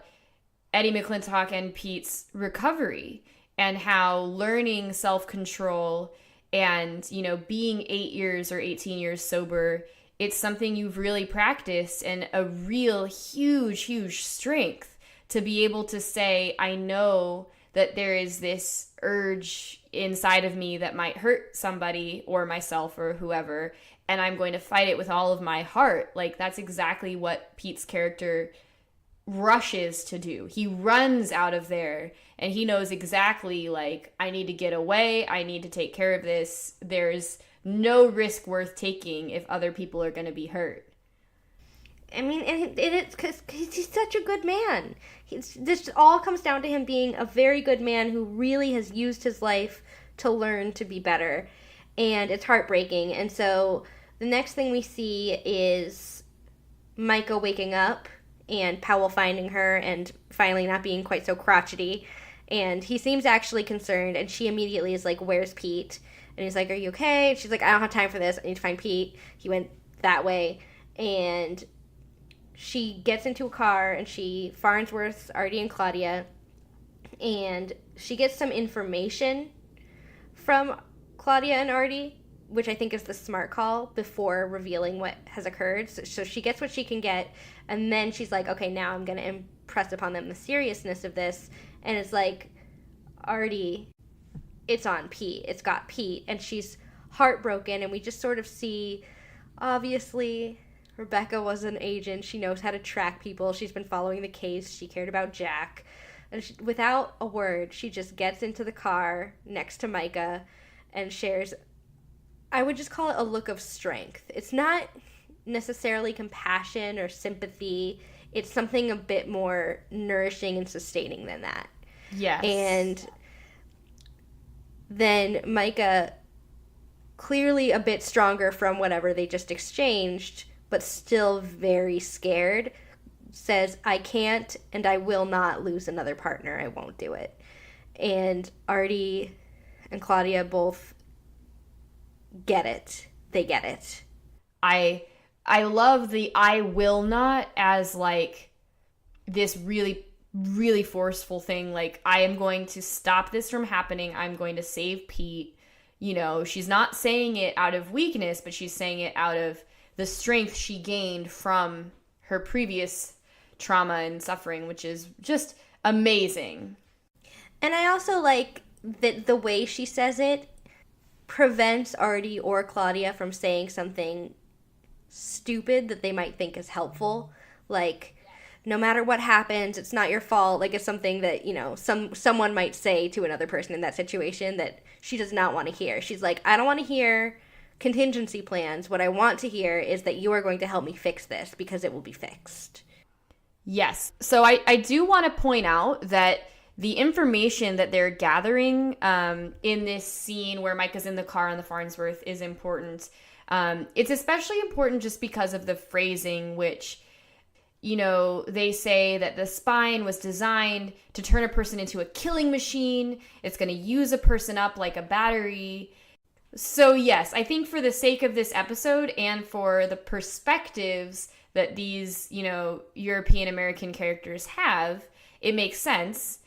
Eddie McClintock and Pete's recovery, and how learning self-control and, you know, being 8 years or 18 years sober, it's something you've really practiced, and a real huge strength to be able to say, I know that there is this urge inside of me that might hurt somebody or myself or whoever, and I'm going to fight it with all of my heart. Like, that's exactly what Pete's character rushes to do. He runs out of there, and he knows exactly, like, I need to get away, I need to take care of this. There's no risk worth taking if other people are going to be hurt. I mean, and it's because he's such a good man. This all comes down to him being a very good man who really has used his life to learn to be better, and it's heartbreaking. And so the next thing we see is Micah waking up and Powell finding her and finally not being quite so crotchety. And he seems actually concerned, and she immediately is like, where's Pete? And he's like, are you okay? And she's like, I don't have time for this. I need to find Pete. He went that way. And she gets into a car, and she Farnsworth's Artie and Claudia, and she gets some information from Claudia and Artie, which I think is the smart call before revealing what has occurred. So she gets what she can get, and then she's like, okay, now I'm going to impress upon them the seriousness of this. And it's like, Artie, it's on Pete. It's got Pete. And she's heartbroken, and we just sort of see, obviously, Rebecca was an agent. She knows how to track people. She's been following the case. She cared about Jack. And without a word, she just gets into the car next to Micah and shares, I would just call it a look of strength. It's not necessarily compassion or sympathy. It's something a bit more nourishing and sustaining than that. Yes. And then Micah, clearly a bit stronger from whatever they just exchanged, but still very scared, says, I can't and I will not lose another partner. I won't do it. And Artie and Claudia both get it. They get it. I love the I will not as, like, this really, really forceful thing. Like, I am going to stop this from happening. I'm going to save Pete. You know, she's not saying it out of weakness, but she's saying it out of the strength she gained from her previous trauma and suffering, which is just amazing. And I also like that the way she says it prevents Artie or Claudia from saying something stupid that they might think is helpful. Like, no matter what happens, it's not your fault. Like, it's something that, you know, someone might say to another person in that situation that she does not want to hear. She's like, I don't want to hear contingency plans. What I want to hear is that you are going to help me fix this, because it will be fixed. Yes. So I do want to point out that the information that they're gathering in this scene where Micah's in the car on the Farnsworth is important. It's especially important just because of the phrasing, which, you know, they say that the spine was designed to turn a person into a killing machine. It's going to use a person up like a battery. So yes, I think for the sake of this episode and for the perspectives that these, you know, European American characters have, it makes sense.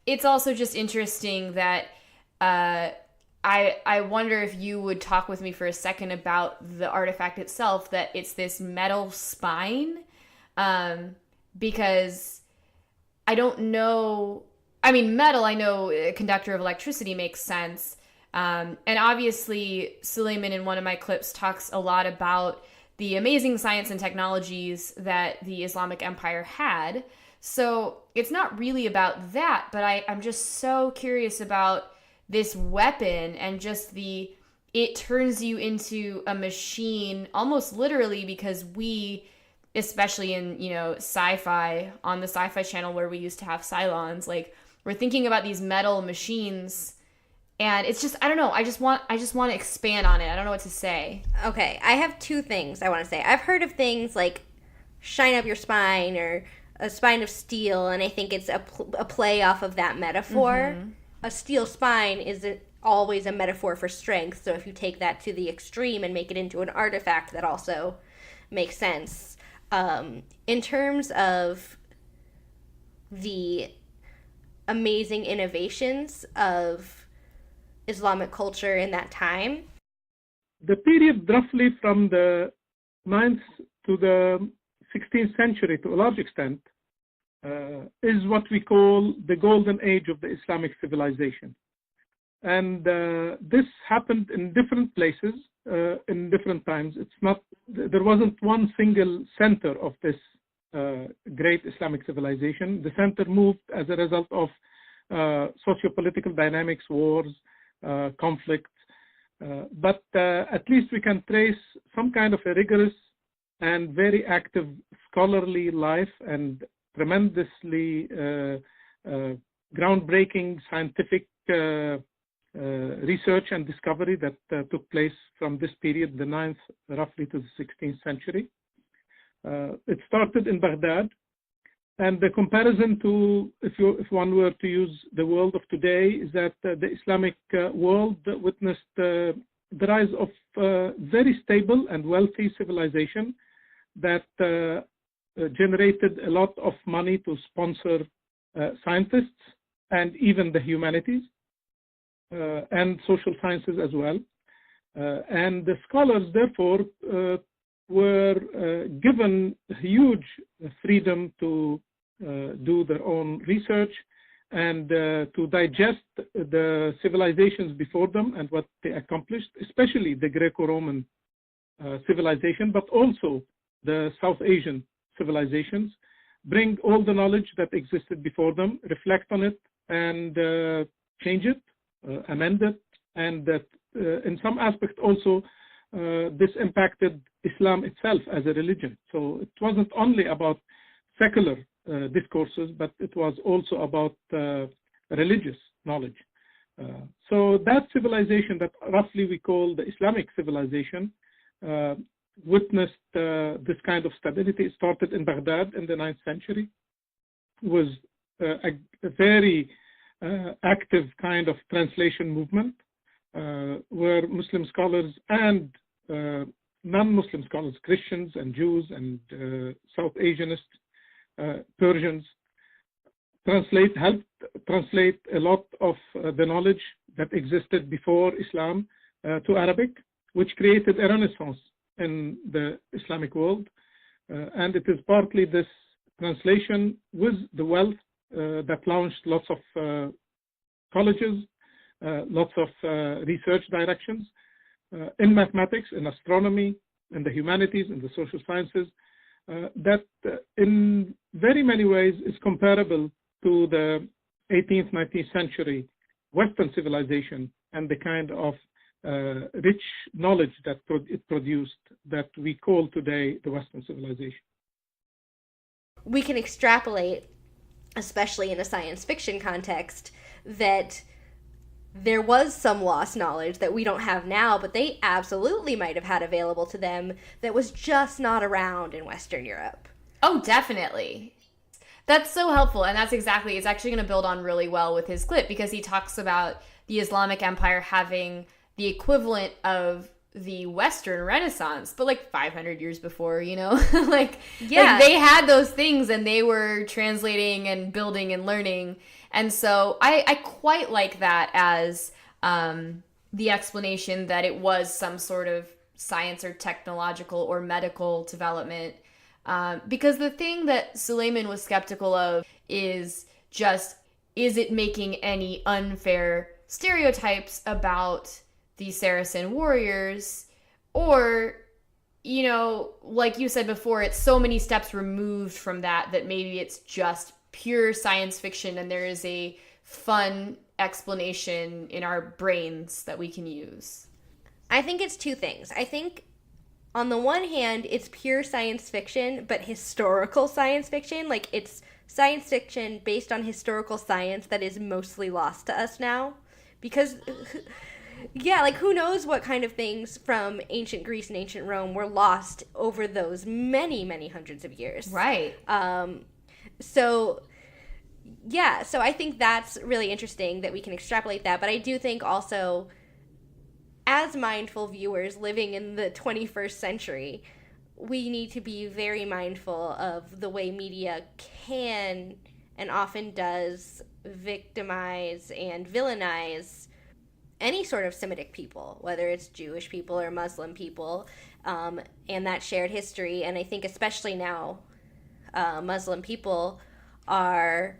It's also just interesting that I wonder if you would talk with me for a second about the artifact itself, that it's this metal spine, because I don't know. I mean, metal, I know a conductor of electricity makes sense. And obviously, Suleiman in one of my clips talks a lot about the amazing science and technologies that the Islamic Empire had. So it's not really about that, but I'm just so curious about this weapon and just it turns you into a machine almost literally, because we especially in, sci-fi, on the Sci-Fi Channel where we used to have Cylons, like we're thinking about these metal machines, and it's just, I don't know, I just want to expand on it. I don't know what to say. Okay, I have two things I want to say. I've heard of things like shine up your spine or a spine of steel, and I think it's a play off of that metaphor. Mm-hmm. A steel spine isn't always a metaphor for strength, so if you take that to the extreme and make it into an artifact, that also makes sense. In terms of the amazing innovations of Islamic culture in that time? The period roughly from the 9th to the 16th century to a large extent is what we call the golden age of the Islamic civilization. And this happened in different places, in different times. There wasn't one single center of this great Islamic civilization. The center moved as a result of socio-political dynamics, wars, conflicts, but at least we can trace some kind of a rigorous and very active scholarly life and tremendously groundbreaking scientific research and discovery that took place from this period, the 9th roughly to the 16th century. It started in Baghdad. And the comparison to, if one were to use the world of today, is that the Islamic world witnessed the rise of very stable and wealthy civilization that generated a lot of money to sponsor scientists and even the humanities and social sciences as well. And the scholars, therefore, were given huge freedom to do their own research and to digest the civilizations before them and what they accomplished, especially the Greco-Roman civilization, but also the South Asian civilizations, bring all the knowledge that existed before them, reflect on it, and change it, amend it, and that in some aspect also this impacted Islam itself as a religion. So it wasn't only about secular discourses, but it was also about religious knowledge. So that civilization that roughly we call the Islamic civilization witnessed this kind of stability. It started in Baghdad in the 9th century, was a very active kind of translation movement where Muslim scholars and non-Muslim scholars, Christians and Jews and South Asianists, Persians, helped translate a lot of the knowledge that existed before Islam to Arabic, which created a renaissance in the Islamic world. And it is partly this translation with the wealth that launched lots of colleges, lots of research directions in mathematics, in astronomy, in the humanities, in the social sciences, that in very many ways is comparable to the 18th, 19th century Western civilization and the kind of rich knowledge that it produced that we call today the Western civilization. We can extrapolate, especially in a science fiction context, that there was some lost knowledge that we don't have now, but they absolutely might have had available to them that was just not around in Western Europe. Oh, definitely. That's so helpful, and it's actually going to build on really well with his clip, because he talks about the Islamic Empire having the equivalent of the Western Renaissance, but like 500 years before, like they had those things and they were translating and building and learning. And so I quite like that as the explanation that it was some sort of science or technological or medical development. Because the thing that Suleiman was skeptical of is it making any unfair stereotypes about the Saracen warriors, or, like you said before, it's so many steps removed from that maybe it's just pure science fiction and there is a fun explanation in our brains that we can use. I think it's two things. I think on the one hand, it's pure science fiction, but historical science fiction. Like, it's science fiction based on historical science that is mostly lost to us now. Because, yeah, like, who knows what kind of things from ancient Greece and ancient Rome were lost over those many, many hundreds of years. Right. So, yeah, so I think that's really interesting that we can extrapolate that. But I do think also, as mindful viewers living in the 21st century, we need to be very mindful of the way media can and often does victimize and villainize any sort of Semitic people, whether it's Jewish people or Muslim people, and that shared history. And I think especially now, Muslim people are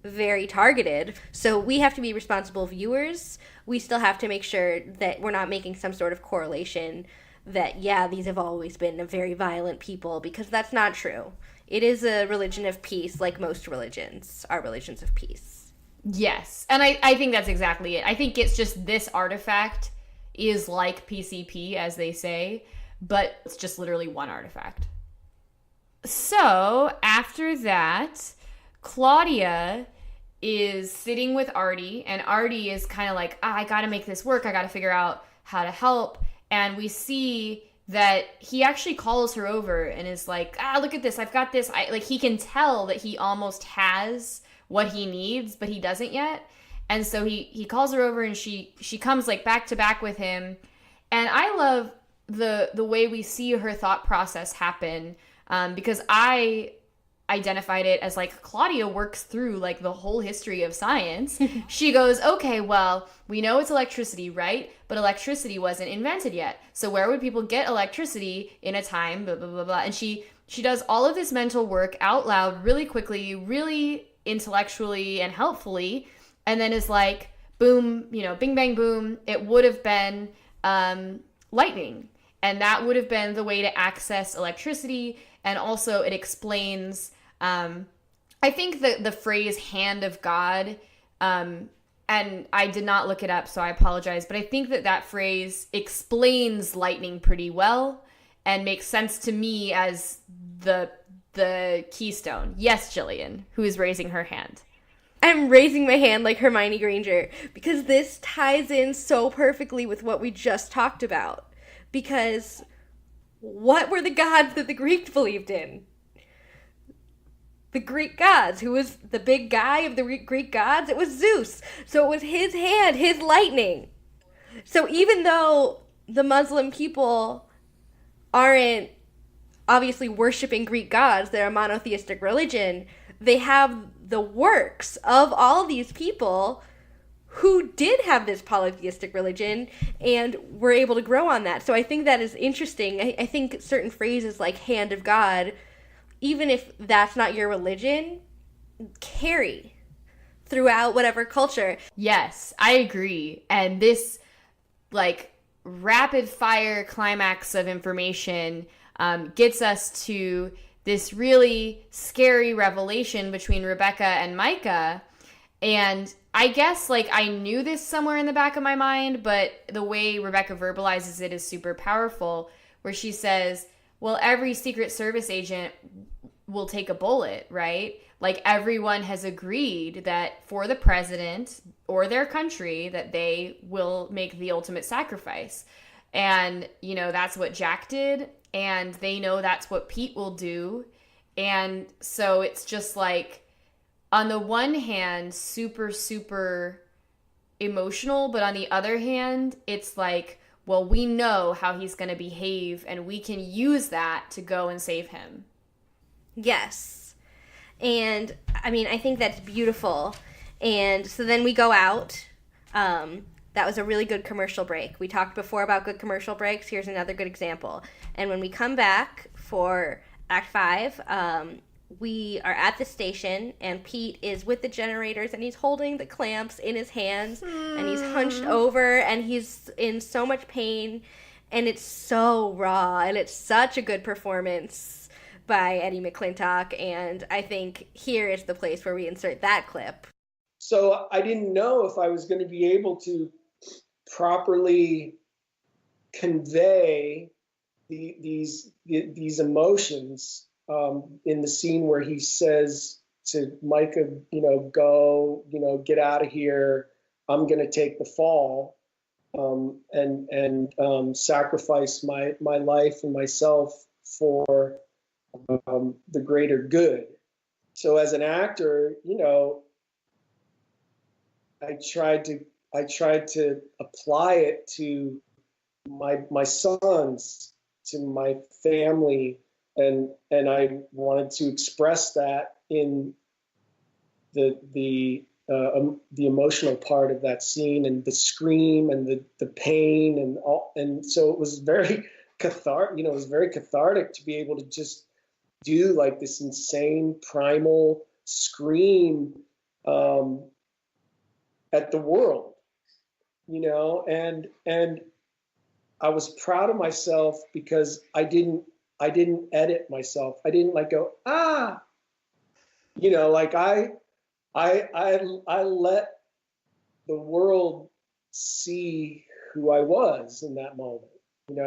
very targeted. So we have to be responsible viewers. We still have to make sure that we're not making some sort of correlation that, yeah, these have always been a very violent people, because that's not true. It is a religion of peace, like most religions are religions of peace. Yes. And I think that's exactly it. I think it's just this artifact is like PCP, as they say, but it's just literally one artifact. So after that, Claudia is sitting with Artie, and Artie is kind of like, I got to make this work. I got to figure out how to help. And we see that he actually calls her over and is like, look at this. I've got this. Like, he can tell that he almost has what he needs, but he doesn't yet. And so he calls her over, and she comes like back to back with him. And I love the way we see her thought process happen, because I identified it as like Claudia works through like the whole history of science. She goes, okay, well, we know it's electricity, right? But electricity wasn't invented yet. So where would people get electricity in a time, blah, blah, blah, blah. And she does all of this mental work out loud really quickly, really intellectually and helpfully, and then is like, boom, bing, bang, boom. It would have been lightning. And that would have been the way to access electricity. And also it explains, I think the phrase hand of God, and I did not look it up, so I apologize, but I think that phrase explains lightning pretty well and makes sense to me as the keystone. Yes, Jillian, who is raising her hand. I'm raising my hand like Hermione Granger, because this ties in so perfectly with what we just talked about. Because what were the gods that the Greeks believed in? The Greek gods. Who was the big guy of the Greek gods? It was Zeus. So it was his hand, his lightning. So even though the Muslim people aren't obviously worshiping Greek gods, they're a monotheistic religion, they have the works of all these people who did have this polytheistic religion and were able to grow on that. So I think that is interesting. I think certain phrases like hand of God, even if that's not your religion, carry throughout whatever culture. Yes, I agree. And this like rapid fire climax of information gets us to this really scary revelation between Rebecca and Micah. And I guess like I knew this somewhere in the back of my mind, but the way Rebecca verbalizes it is super powerful, where she says, well, every Secret Service agent will take a bullet, right? Like everyone has agreed that for the president or their country that they will make the ultimate sacrifice. And, that's what Jack did. And they know that's what Pete will do. And so it's just like, on the one hand, super, super emotional, but on the other hand, it's like, well, we know how he's going to behave, and we can use that to go and save him. Yes. And, I think that's beautiful. And so then we go out. That was a really good commercial break. We talked before about good commercial breaks. Here's another good example. And when we come back for Act 5, we are at the station, and Pete is with the generators, and he's holding the clamps in his hands, and he's hunched over, and he's in so much pain, and it's so raw, and it's such a good performance by Eddie McClintock, and I think here is the place where we insert that clip. So I didn't know if I was going to be able to properly convey these emotions in the scene where he says to Micah, go, get out of here. I'm going to take the fall and sacrifice my life and myself for the greater good. So as an actor, I tried to apply it to my sons, to my family, and I wanted to express that in the emotional part of that scene, and the scream and the pain and all, and so it was very cathartic. It was very cathartic to be able to just do like this insane primal scream at the world, and I was proud of myself because I didn't edit myself. I didn't go, like I let the world see who I was in that moment, and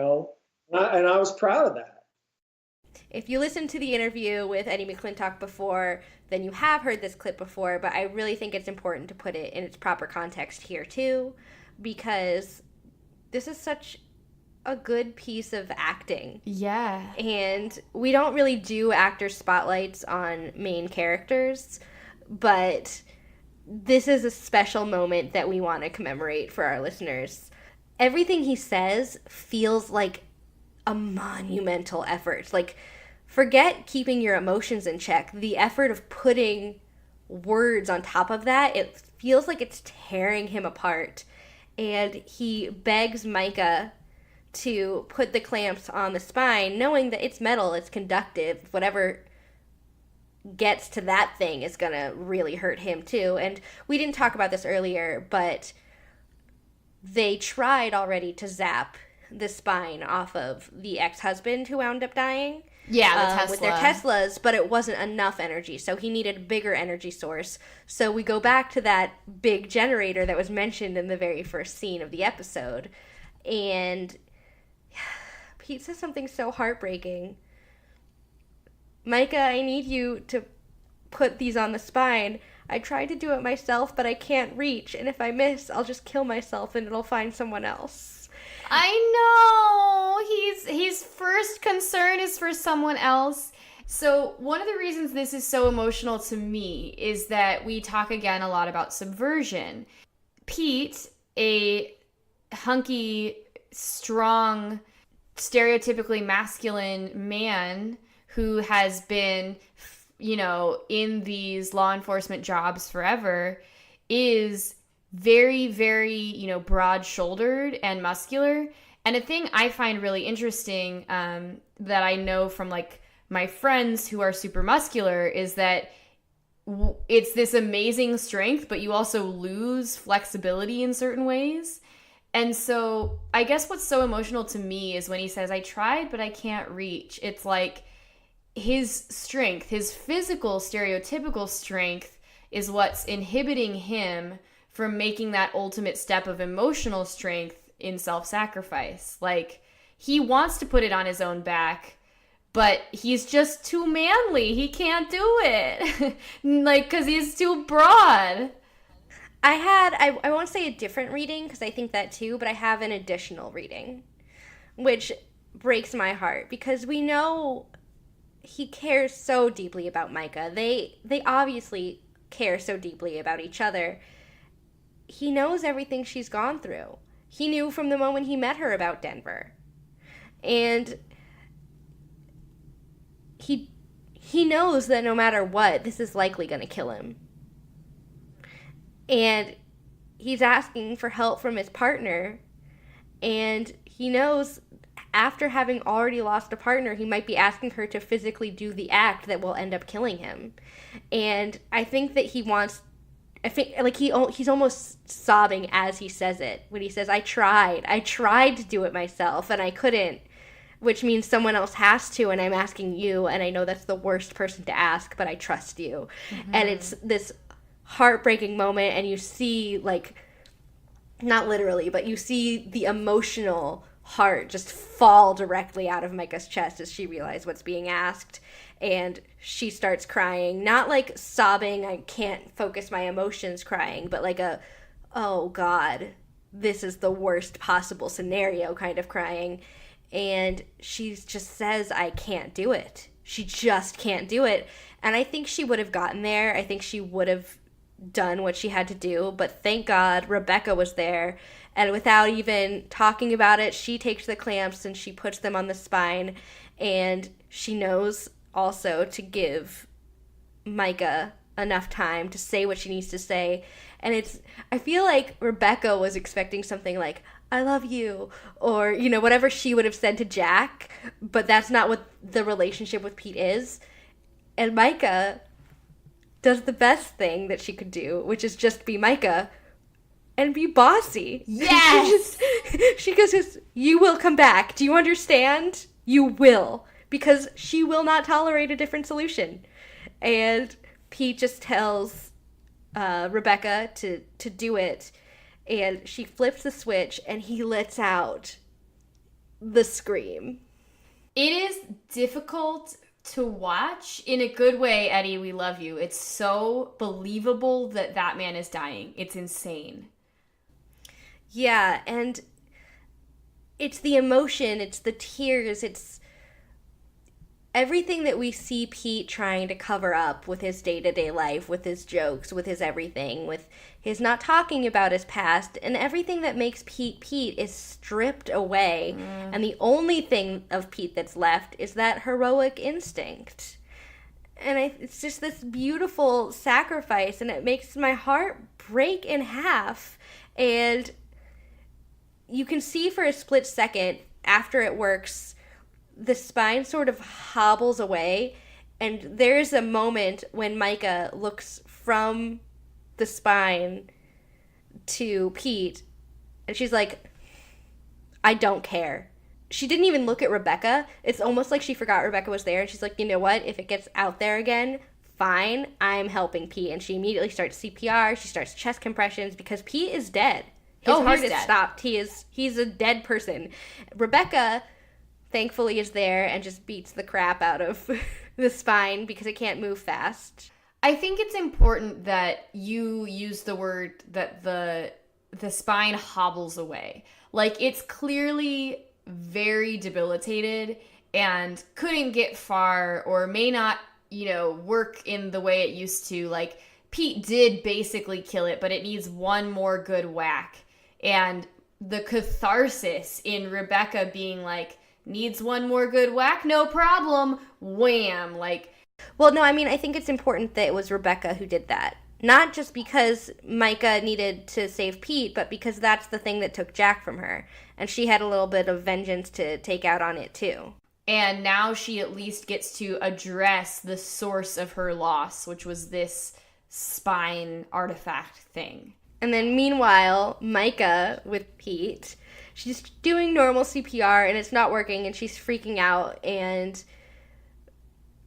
I was proud of that. If you listened to the interview with Eddie McClintock before, then you have heard this clip before, but I really think it's important to put it in its proper context here too, because this is such a good piece of acting. Yeah. And we don't really do actor spotlights on main characters, but this is a special moment that we want to commemorate for our listeners. Everything he says feels like a monumental effort. Like, forget keeping your emotions in check. The effort of putting words on top of that, it feels like it's tearing him apart. And he begs Micah to put the clamps on the spine, knowing that it's metal, it's conductive. Whatever gets to that thing is going to really hurt him too. And we didn't talk about this earlier, but they tried already to zap the spine off of the ex-husband who wound up dying. Yeah, the Tesla. With their Teslas, but it wasn't enough energy, so he needed a bigger energy source. So we go back to that big generator that was mentioned in the very first scene of the episode, and Pete says something so heartbreaking. Micah, I need you to put these on the spine. I tried to do it myself, but I can't reach, and if I miss, I'll just kill myself and it'll find someone else. I know. His first concern is for someone else. So one of the reasons this is so emotional to me is that we talk again a lot about subversion. Pete, a hunky, strong, stereotypically masculine man who has been, in these law enforcement jobs forever, is very, very, broad-shouldered and muscular. And a thing I find really interesting that I know from, my friends who are super muscular is that it's this amazing strength, but you also lose flexibility in certain ways. And so I guess what's so emotional to me is when he says, I tried, but I can't reach. It's like his strength, his physical, stereotypical strength is what's inhibiting him from making that ultimate step of emotional strength in self-sacrifice. Like, he wants to put it on his own back, but he's just too manly. He can't do it. Because he's too broad. I won't say a different reading, because I think that too, but I have an additional reading, which breaks my heart, because we know he cares so deeply about Micah. They obviously care so deeply about each other. He knows everything she's gone through. He knew from the moment he met her about Denver. And he knows that no matter what, this is likely going to kill him. And he's asking for help from his partner. And he knows after having already lost a partner, he might be asking her to physically do the act that will end up killing him. And I think that he's almost sobbing as he says it, when he says, I tried to do it myself and I couldn't, which means someone else has to, and I'm asking you, and I know that's the worst person to ask, but I trust you. Mm-hmm. And it's this heartbreaking moment, and you see, not literally, but you see the emotional heart just fall directly out of Micah's chest as she realized what's being asked. And she starts crying, not like sobbing, I can't focus my emotions crying, but like a, oh God, this is the worst possible scenario kind of crying. And she just says, I can't do it. She just can't do it. And I think she would have gotten there. I think she would have done what she had to do. But thank God Rebecca was there. And without even talking about it, she takes the clamps and she puts them on the spine. And she knows also to give Micah enough time to say what she needs to say. And I feel like Rebecca was expecting something like, I love you, or, you know, whatever she would have said to Jack, but that's not what the relationship with Pete is. And Micah does the best thing that she could do, which is just be Micah and be bossy. Yes! She goes, you will come back. Do you understand? You will. Because she will not tolerate a different solution. And Pete just tells Rebecca to do it. And she flips the switch and he lets out the scream. It is difficult to watch in a good way, Eddie. We love you. It's so believable that that man is dying. It's insane. Yeah, and it's the emotion, it's the tears, it's everything that we see Pete trying to cover up with his day-to-day life, with his jokes, with his everything, with his not talking about his past, and everything that makes Pete Pete is stripped away. And the only thing of Pete that's left is that heroic instinct. And it's just this beautiful sacrifice, and it makes my heart break in half. And you can see for a split second after it works, the spine sort of hobbles away, and there's a moment when Micah looks from the spine to Pete, and she's like, I don't care. She didn't even look at Rebecca. It's almost like she forgot Rebecca was there, and she's like, you know what? If it gets out there again, fine, I'm helping Pete. And she immediately starts CPR. She starts chest compressions because Pete is dead. His heart is stopped. He's a dead person. Rebecca, thankfully, is there and just beats the crap out of the spine because it can't move fast. I think it's important that you use the word that the spine hobbles away. Like, it's clearly very debilitated and couldn't get far or may not, work in the way it used to. Like, Pete did basically kill it, but it needs one more good whack. And the catharsis in Rebecca being like, needs one more good whack? No problem. Wham. Like, well, no, I mean, I think it's important that it was Rebecca who did that. Not just because Micah needed to save Pete, but because that's the thing that took Jack from her. And she had a little bit of vengeance to take out on it, too. And now she at least gets to address the source of her loss, which was this spine artifact thing. And then meanwhile, Micah with Pete, she's doing normal CPR and it's not working and she's freaking out. And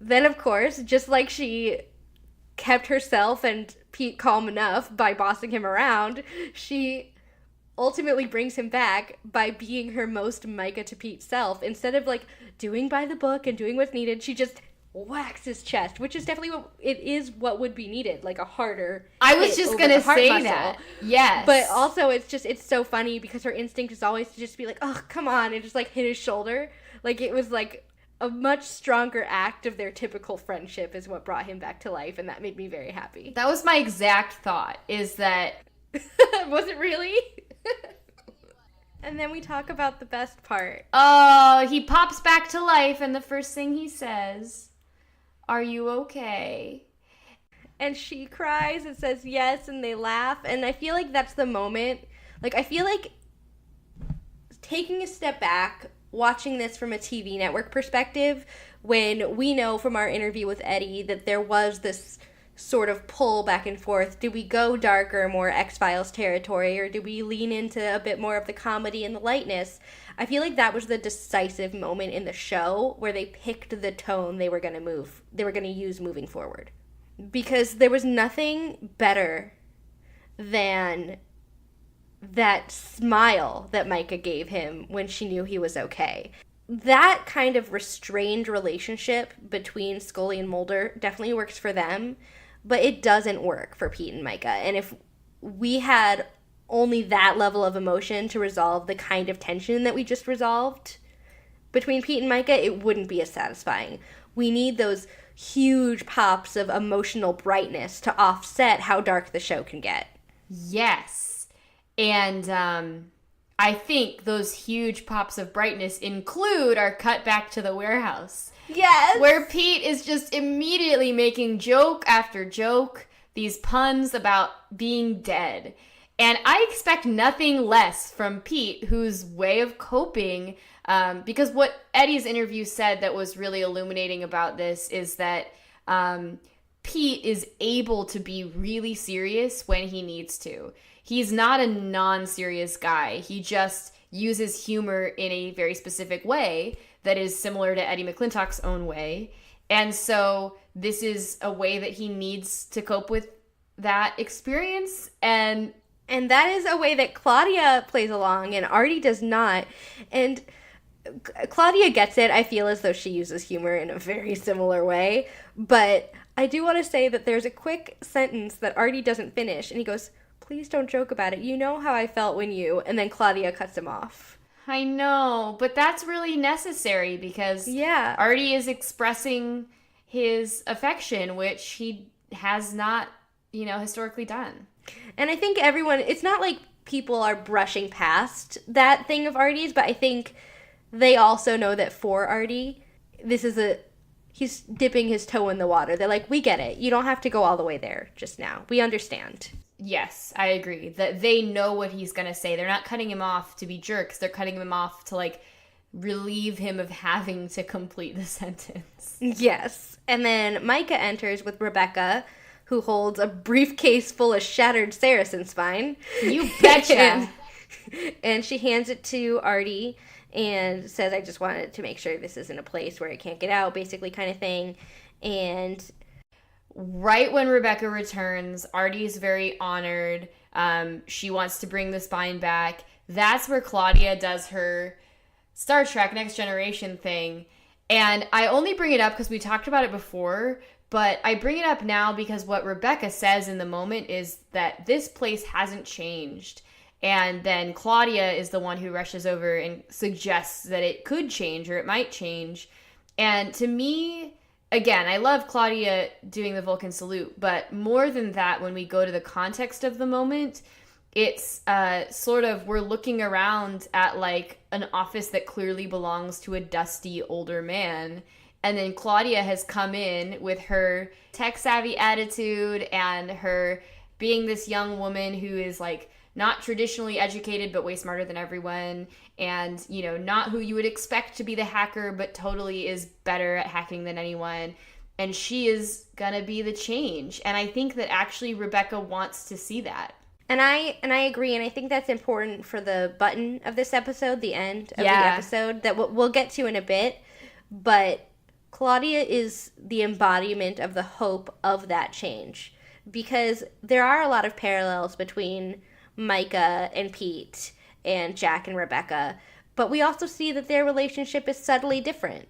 then, of course, just like she kept herself and Pete calm enough by bossing him around, she ultimately brings him back by being her most Micah to Pete self. Instead of like doing by the book and doing what's needed, she just whacks his chest, which is definitely what would be needed, like a harder I was just gonna say muscle. that. Yes. But also it's so funny because her instinct is always to just be like, oh, come on, and just like hit his shoulder. Like, it was like a much stronger act of their typical friendship is what brought him back to life, and that made me very happy. That was my exact thought, is that... Was it really? And then we talk about the best part. Oh, he pops back to life, and the first thing he says, are you okay? And she cries and says yes, and they laugh, and I feel like that's the moment. Like, I feel like taking a step back, watching this from a TV network perspective, when we know from our interview with Eddie that there was this sort of pull back and forth. Do we go darker, more X-Files territory, or do we lean into a bit more of the comedy and the lightness? I feel like that was the decisive moment in the show where they picked the tone they were going to use moving forward. Because there was nothing better than that smile that Micah gave him when she knew he was okay. That kind of restrained relationship between Scully and Mulder definitely works for them, but it doesn't work for Pete and Micah. And if we had only that level of emotion to resolve the kind of tension that we just resolved between Pete and Micah, it wouldn't be as satisfying. We need those huge pops of emotional brightness to offset how dark the show can get. Yes. And I think those huge pops of brightness include our cut back to the warehouse. Yes! Where Pete is just immediately making joke after joke, these puns about being dead. And I expect nothing less from Pete, whose way of coping, because what Eddie's interview said that was really illuminating about this is that Pete is able to be really serious when he needs to. He's not a non-serious guy. He just uses humor in a very specific way that is similar to Eddie McClintock's own way. And so this is a way that he needs to cope with that experience. And that is a way that Claudia plays along and Artie does not. And Claudia gets it. I feel as though she uses humor in a very similar way. But I do want to say that there's a quick sentence that Artie doesn't finish. And he goes, "Please don't joke about it. You know how I felt when you..." And then Claudia cuts him off. I know, but that's really necessary because Artie is expressing his affection, which he has not, historically done. And I think everyone, it's not like people are brushing past that thing of Artie's, but I think they also know that for Artie, he's dipping his toe in the water. They're like, we get it. You don't have to go all the way there just now. We understand. Yes, I agree. That they know what he's going to say. They're not cutting him off to be jerks. They're cutting him off to, relieve him of having to complete the sentence. Yes. And then Micah enters with Rebecca, who holds a briefcase full of shattered Saracen spine. You betcha! and she hands it to Artie and says, "I just wanted to make sure this isn't a place where it can't get out," basically kind of thing. And right when Rebecca returns, Artie is very honored. She wants to bring the spine back. That's where Claudia does her Star Trek Next Generation thing. And I only bring it up because we talked about it before, but I bring it up now because what Rebecca says in the moment is that this place hasn't changed. And then Claudia is the one who rushes over and suggests that it could change or it might change. And to me, again, I love Claudia doing the Vulcan salute, but more than that, when we go to the context of the moment, it's we're looking around at an office that clearly belongs to a dusty older man. And then Claudia has come in with her tech-savvy attitude and her being this young woman who is not traditionally educated, but way smarter than everyone. And, not who you would expect to be the hacker, but totally is better at hacking than anyone. And she is going to be the change. And I think that actually Rebecca wants to see that. And I agree. And I think that's important for the button of this episode, the end of the episode, that we'll get to in a bit. But Claudia is the embodiment of the hope of that change. Because there are a lot of parallels between Micah and Pete and Jack and Rebecca, but we also see that their relationship is subtly different,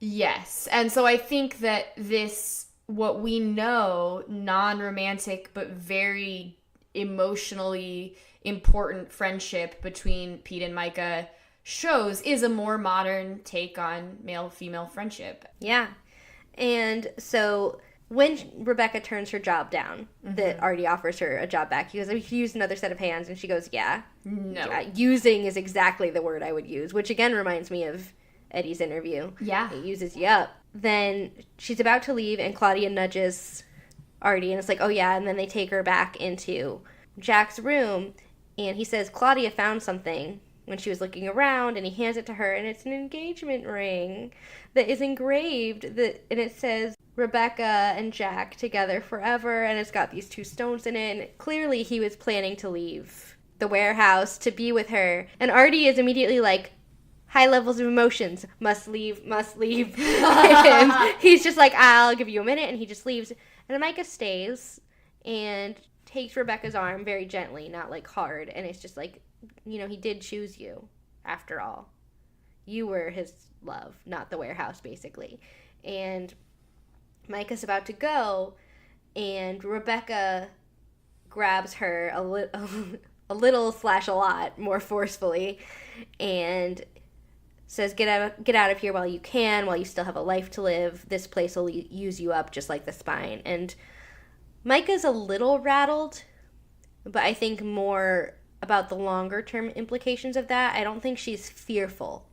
Yes. And so I think that this, what we know, non-romantic but very emotionally important friendship between Pete and Micah shows is a more modern take on male-female friendship. Yeah. And so when Rebecca turns her job down, that Artie offers her a job back, he goes, "I could use another set of hands," and she goes, "Yeah." No. Yeah, using is exactly the word I would use, which again reminds me of Eddie's interview. Yeah. He uses yup. Then she's about to leave, and Claudia nudges Artie, and it's like, oh yeah, and then they take her back into Jack's room, and he says, "Claudia found something," when she was looking around, and he hands it to her, and it's an engagement ring that is engraved, and it says Rebecca and Jack together forever, and it's got these two stones in it, and clearly he was planning to leave the warehouse to be with her, and Artie is immediately like, high levels of emotions, must leave, and he's just like, "I'll give you a minute," and he just leaves, and Micah stays and takes Rebecca's arm very gently, not like hard, and it's just like, you know, he did choose you after all. You were his love, not the warehouse, basically. And Micah's about to go, and Rebecca grabs her a little / a lot more forcefully and says, get out of here while you can, while you still have a life to live. This place will use you up just like the spine. And Micah's a little rattled, but I think more about the longer term implications of that. I don't think she's fearful.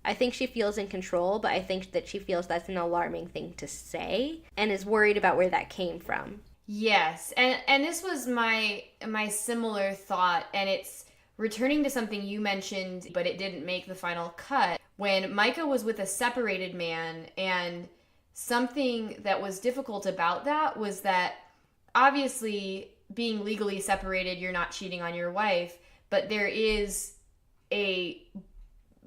I think she feels in control, but I think that she feels that's an alarming thing to say and is worried about where that came from. Yes, and this was my similar thought, and it's returning to something you mentioned, but it didn't make the final cut, when Micah was with a separated man, and something that was difficult about that was that obviously being legally separated, you're not cheating on your wife, but there is a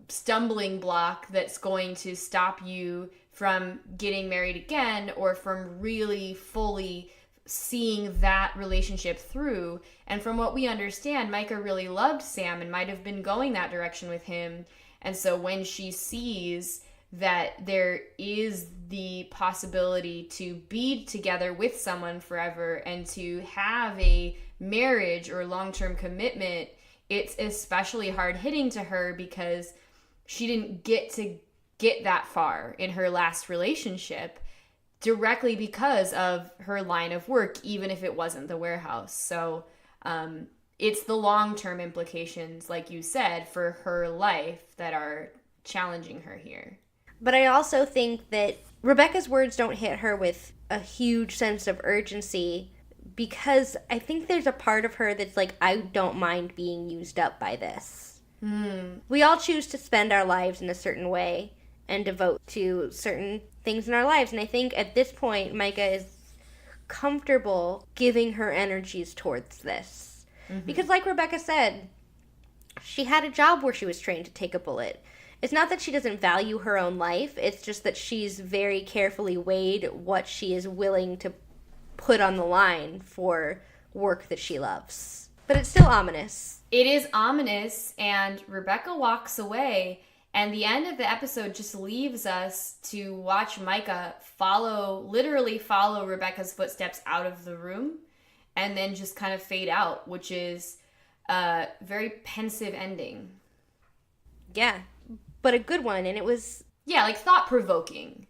stumbling block that's going to stop you from getting married again or from really fully seeing that relationship through. And from what we understand, Micah really loved Sam and might have been going that direction with him. And so when she sees that there is the possibility to be together with someone forever and to have a marriage or long-term commitment, it's especially hard-hitting to her because she didn't get to get that far in her last relationship directly because of her line of work, even if it wasn't the warehouse. So it's the long-term implications, like you said, for her life that are challenging her here. But I also think that Rebecca's words don't hit her with a huge sense of urgency because I think there's a part of her that's like, I don't mind being used up by this. We all choose to spend our lives in a certain way and devote to certain things in our lives. And I think at this point, Micah is comfortable giving her energies towards this. Because like Rebecca said, she had a job where she was trained to take a bullet. It's not that she doesn't value her own life. It's just that she's very carefully weighed what she is willing to put on the line for work that she loves. But it's still ominous. It is ominous, and Rebecca walks away. And the end of the episode just leaves us to watch Micah literally follow Rebecca's footsteps out of the room and then just kind of fade out, which is a very pensive ending. Yeah, but a good one. And it was... yeah, like thought-provoking.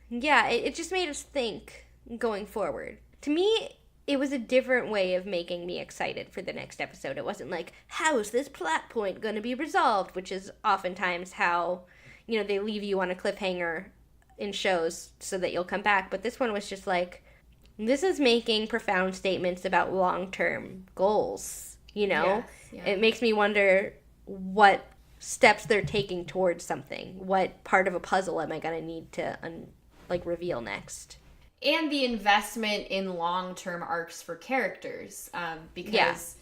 Yeah, it just made us think going forward. To me, it was a different way of making me excited for the next episode. It wasn't like, how is this plot point going to be resolved? Which is oftentimes how, you know, they leave you on a cliffhanger in shows so that you'll come back. But this one was just like, this is making profound statements about long-term goals, you know? Yes, yeah. It makes me wonder what steps they're taking towards something. What part of a puzzle am I going to need to, reveal next? And the investment in long-term arcs for characters, because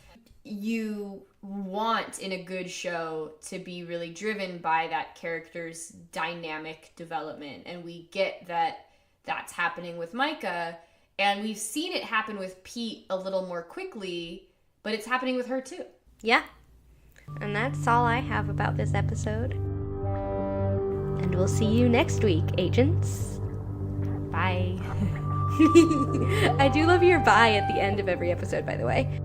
you want in a good show to be really driven by that character's dynamic development. And we get that that's happening with Micah, and we've seen it happen with Pete a little more quickly, but it's happening with her too. Yeah. And that's all I have about this episode. And we'll see you next week, agents. Bye. I do love your bye at the end of every episode, by the way.